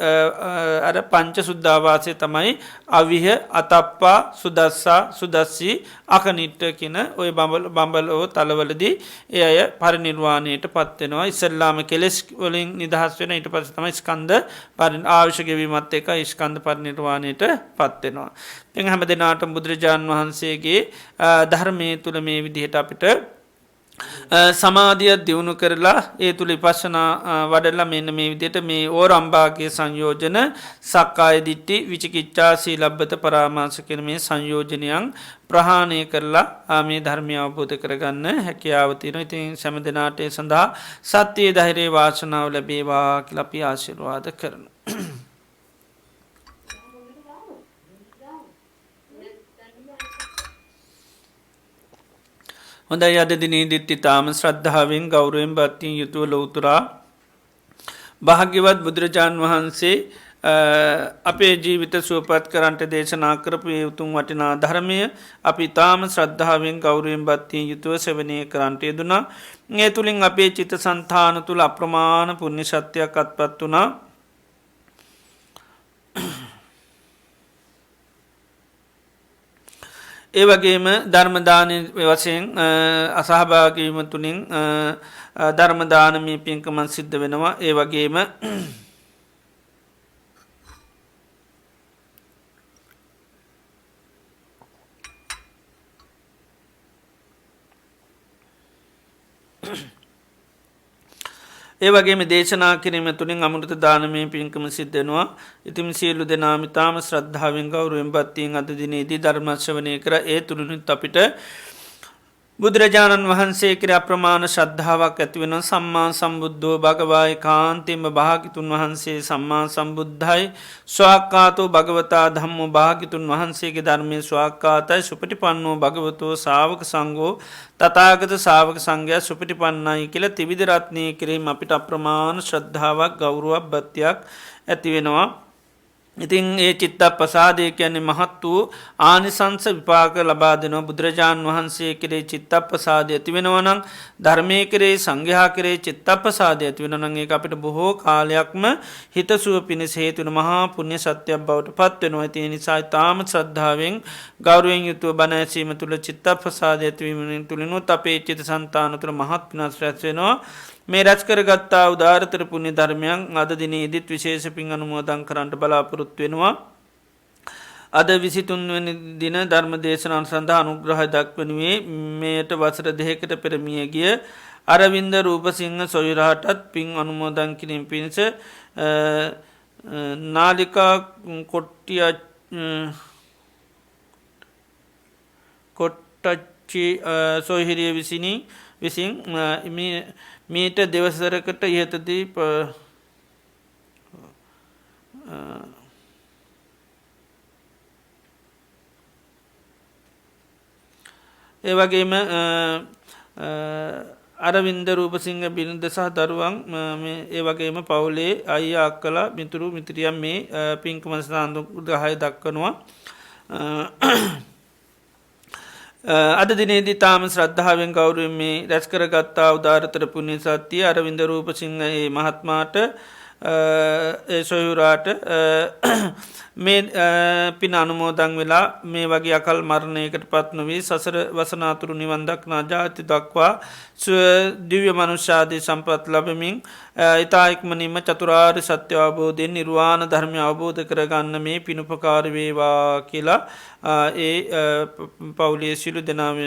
අර පංච සුද්ධවාසය තමයි අවිහ අතප්පා සුදස්සා සුදස්සී අකනිට්ට කියන ඔය බම්බලෝ තලවලදී ඒ අය පරිනිර්වාණයට පත්වෙනවා ඉස්සල්ලාම කෙලෙස් වලින් නිදහස් වෙන ඊට පස තමයි ස්කන්ද පරින් ආවිශගෙවීමත් එක ස්කන්ධ පරිනිර්වාණයට පත්වෙනවා. එ හැම දෙනාට බුදුරජාණන් වහන්සේගේ ධර්මය තුළ මේ විදිහට අපිට සමාධියත් දියුණු කරලා ඒ තුළි පස්සනා වඩල්ලා මෙන්න මේ විදියට මේ ඕරම්භාගේ සංයෝජන සක්කාය දිට්ටි විචිකිච්චාසී ලබ්බත පරාමාස කර මේ සංයෝජනයන් ප්‍රහාණය කරලා මේ ධර්මය අවබෝධ කරගන්න හැකියාවතින ඉතින් සැම දෙනාටේ සඳහා සත්‍යයේ දහිරේ වාශනාව ලැබේවා කිලපි ආශිර්වාද කරන. හොඳයි අද දිනේදිත් ඉතාම ශ්‍රද්ධාවෙන් ගෞරවයෙන් භක්තියෙන් යුතුව ලොවුතුරා භාග්‍යවත් බුදුරජාණන් වහන්සේ අපේ ජීවිත සුවපත් කරන්ට දේශනා කරපු උතුම් වටිනා ධර්මය අපි තාම ශ්‍රද්ධාවෙන් ගෞරවයෙන් භක්තියෙන් යුතුව සෙවනය කරන්ට යෙදුනා. ඒ තුළින් අපේ චිත සන්තාන තුළ අප්‍රමාණ පුුණ්‍ය ශක්තියක් අත්පත් වනා. ඒ වගේම ධර්මදානය වසයෙන් අසහභාගීම තුළින් ධර්මදානමී පින්කමන් සිද්ධ වෙනවා. ඒ වගේම ඒවගේම දේශනා කිරීම තුළින් අමුෘත දානමය පින්කම සිද්ධනවා. ඉතිම සියලු දෙනාමිතාම ශ්‍රද්ධාවෙන් ගෞරුවෙන් බත්තියෙන් අද දිනේදී ධර්මශ්‍රවනය කර ඒ තුළිනුත් අපිට බුදුරජාණන් වහන්සේ කර අප්‍රමාණ ශ්‍රද්ධාවක් ඇතිවෙන සම්මා සම්බුද්ධෝ භගවායි කාන්තෙම භාගිතුන් වහන්සේ සම්මා සම්බුද්ධයි ස්වාක්කාතෝ භගවතා ධම්මෝ භාගිතුන් වහන්සේගේ ධර්මය ස්වාක්කාතයි සුපටි පන්නෝ භගවතෝ සාවක සංගෝ තතාගත සාවක සංඝයා සුපටි පන්නයි කියල තිවිදරත්නය කිරීම අපිට අප්‍රමාණ ශ්‍රද්ධාවක් ගෞරුවක් බත්තියක් ඇතිවෙනවා. ඉතින් ඒ චිත්ත පසාදය කියන්නේ මහත් වූ ආනිසංස විපාක ලබා දෙනවා. බුදුරජාණන් වහන්සේ කරේ චිත්ත පසාදය ඇති වෙනවනං ධර්මය කරේ සංඝයා කරේ චිත්ත පසාදය ඇති වෙනනගේ අපිට බොහෝ කාලයක්ම හිතසුව පිණිස හේතුන මහා පුුණ්‍ය සත්‍යයක් බවට පත්වෙනවා. ඇති නිසායි තාම ශ්‍රද්ධාවෙන් ගෞරුවෙන් යුතුව බණ ඇසීම තුළ චිත්ත පසාදය ඇතිවීම තුළිනුත් අපේ චිත සන්තාන තුළ මහත් පිනස් රැස්වෙනවා. මේ රැස්කර ගත්තා උදාරතර පුුණ්‍ය ධර්මයන් අද දින ඉදිත් විශේෂ පින් අනුමෝදන් කරන්නට බලාපොරොත්තු වෙනවා. අද 23 දින ධර්ම දේශනාන් සඳහා අනුග්‍රහය දක්වනුවේ මේට වසර දෙකකට පෙරමිය ගිය අරවින්ද රූපසිංහ සොයුරාටත් පින් අනුමෝදන් කිරීම පිණිස නාලිකා කොට්ටච්චි සොහිරිය විසින් මීට දෙවසරකට ඉහතදී ඒ වගේම අරවින්ද රූපසිංහ බිරිඳ සහ දරුවන් ඒ වගේම පවුලේ අයියා අක්කලා මිතුරු මිත්‍රියන් මේ පින්කම සඳහා දක්වනවා. අද දිනේදී තාම ශ්‍රද්ධාවෙන් ගෞරුවෙන් මේ රැස්කර ගත්තා උදාරතර පුුණ්‍ය සත්‍යය අරවින්ද රූපසිංහ මහත්මාට සොයුරාට මේ පින අනුමෝදං වෙලා මේ වගේ අකල් මරණයකට පත් නොවී සසර වසනාතුරු නිවන්දක්නා ජාති දක්වා දිව්‍ය මනුෂ්‍යාදී සම්පත් ලබමින් ඉතායික්මනින්ම චතුරාර් සත්‍ය අවබෝධයෙන් නිර්වාණ ධර්මය අවබෝධ කරගන්න මේ පිණුපකාර වේවා කියලා ඒ පවුලිය සිලු දෙනාව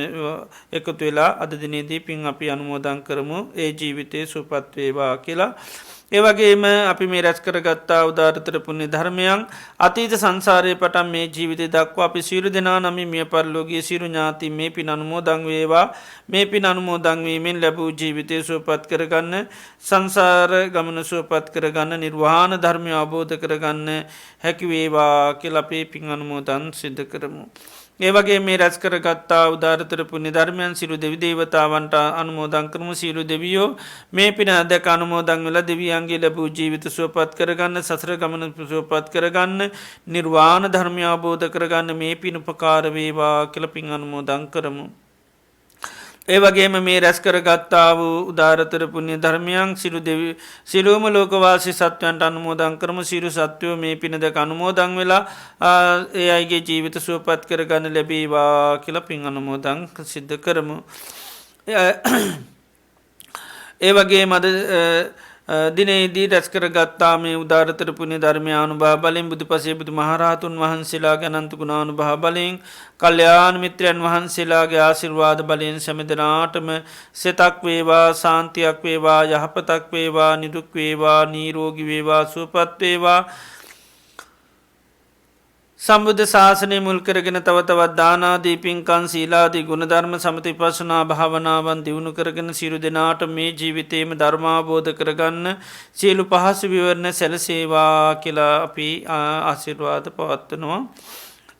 එකතු වෙලා අද දිනේදී පින් අපි අනුමෝදන් කරමු ඒ ජීවිතය සුපත් වේවා කියලා. ඒවගේම අපි මේ රැස් කරගත්තා උදාරතර පුුණ්‍ය ධර්මයන් අතීත සංසාරය පටන් මේ ජීවිතය දක්වා අපි සිරු දෙනා නමි මිය පරලෝගේ සිරු ඥාති මේ පින් අනුමෝදං වේවා මේ පින් අනුමෝදංවීමෙන් ලැබූ ජීවිතය සුවපත් කරගන්න සංසාර ගමන සුවපත් කරගන්න නිර්වාණ ධර්මය අවබෝධ කරගන්න හැකිවේවා කියල අපේ පින් අනුමෝදන් සිද්ධ කරමු. ඒවගේ මේ රැස් කරගත්තා උදාරතර පුුණි ධර්මයන් සිරු දෙවි දේවතාවන්ට අනුමෝදං කරම සිරු දෙවියෝ මේ පින අදැක අනුමෝදං වෙල දෙවියන්ගේ ලැබූ ජීවිත සුවපත් කරගන්න සසර ගමන සුවපත් කරගන්න නිර්වාණ ධර්මය අවබෝධ කරගන්න මේ පින් උපකාරවේවා කලපින් අනුමෝදං කරමු. ඒවගේම මේ රැස් කරගත්තා වූ උදාරතර පුුණ්‍ය ධර්මයන් සිරුවම ලෝකවාසි සත්වයන්ට අනුමෝදං කරම සිරු සත්වයෝ මේ පිනදක අනුමෝදං වෙලා ඒ අයිගේ ජීවිත සුවපත් කරගන්න ලැබේවා කියල පින් අනුමෝදං සිද්ධ කරමු. ඒවගේ මද දිනේදී රැස්කර ගත්තා මේ උදාරතර පුුණි ධර්මයානු භා බලින් බුදු පසේ බුදු මහරහතුන් වහන්සේලා ගැනන්තු ගුණානු භා බලින් කල්්‍යයාන මිත්‍රයන් වහන්සේලාගේ ආසිර්වාද බලින් සැමදනාටම සෙතක් වේවා සාන්තියක් වේවා යහපතක් වේවා නිදුක් වේවා නීරෝගි වේවා සුවපත් වේවා සම්බුද්ධ ශාසනය මුල් කරගෙන තවතවත් දානාදී පින්කන් සීලාදී ගුණධර්ම සමති පසනා භාවනාවන් දියුණු කරගෙන සිරු දෙනාට මේ ජීවිතයම ධර්මාබෝධ කරගන්න සියලු පහසු විවරණ සැලසේවා කියලා අපි ආසිර්වාද පවත්වනවා.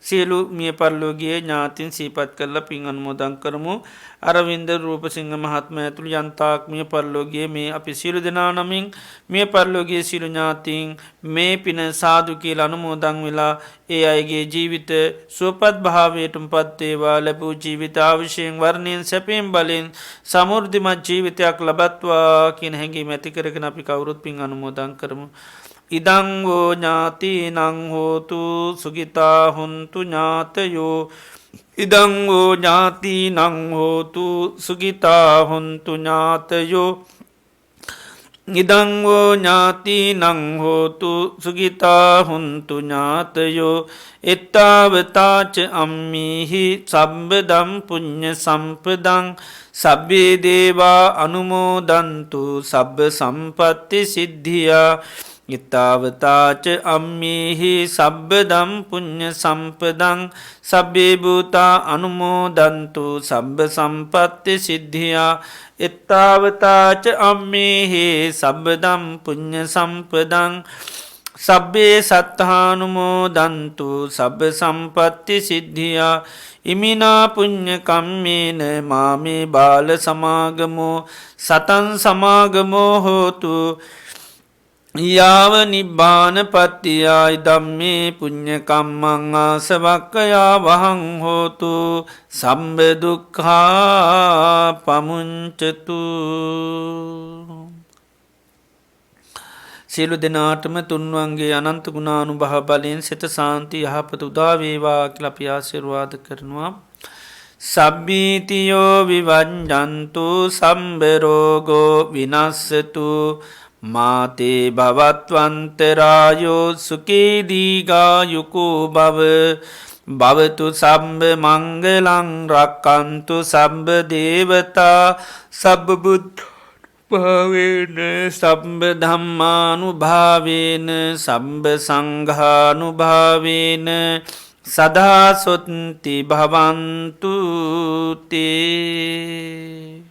සියලු මිය පරලෝගේ ඥාතින් සීපත් කරලා පින් අනුමෝදං කරමු. අරවින්ද රූපසිංහ මහත්ම ඇතුළු යන්තාක් මිය පරලෝගේ මේ අපි සිරු දෙනා නමින් මිය පරලෝගේ සිරු ඥාතින් මේ පින සාදු කියල අනුමෝදං වෙලා ඒ අයගේ ජීවිත සුවපත් භාවයටම පත්වේවා ලැබූ ජීවිත ආවිශයෙන් වර්ණයෙන් සැපයෙන් බලින් සමුෘද්ධිමත් ජීවිතයක් ලබත්වා කියන හැඟී මැති කරගෙන අපි කවුරුත් පින් අනුමෝදං කරමු. ඉදංවෝ ඥාති නංහෝතු සුගිතා හොන්තු ඥාතයෝ ඉදංවෝ ඥාති නංහෝතු සුගිතා හොන්තු ඥාතයෝ ඉදංවෝ ඥාති නංහෝතු සුගිතා හොන්තු ඥාතයෝ එත්තාවතාච අම්මිහි සබ්බදම් පුඤ්ඤ සම්පදං සබ්බේ දේවා අනුමෝදන්තු සබ්බ සම්පත්ති සිද්ධියා ඉතාවතාච අම්මිහි සබ්බදම් පුඤ්ඤ සම්පදං සබ්බේ භූතා අනුමෝදන්තු සබ්බ සම්පත්ති සිද්ධියා ඉතාවතාච අම්මිහි සබ්බදම් පුඤ්ඤ සම්පදං සබ්බේ සත්තානුමෝදන්තු සබ්බ සම්පත්ති සිද්ධියා ඉමිනා පුඤ්ඤ කම්මේන මාමේ බාල සමාගමෝ සතන් සමාගමෝ හෝතු යාව නිබ්බාන පත්තියායි ධම්මේ පුඤ්ඤකම්මං ආසවක්කයා වහං හෝතු සම්බදුක්ඛා පමුංචතු. සියලු දෙනාටම තුන්වන්ගේ අනන්ත ගුණානු භහ බලයෙන් සිත සාන්ති යහපත උදාවේවා කියලා අපි ආශිර්වාද කරනවා. සබ්බීතියෝ විවංජන්තු සම්බරෝගෝ විනස්සතු මාතේ භවත්වන්තරායෝ සුකේදීගායුකෝ භව භවතු සම්බ මංගලං රක්කන්තු සම්බ දේවතා සබ්බ බුද්ධ භාවේන සම්බ ධම්මානු භාවේන සම්බ සංඝානු භාවේන සදාසොත්ති භවන්තු තේ.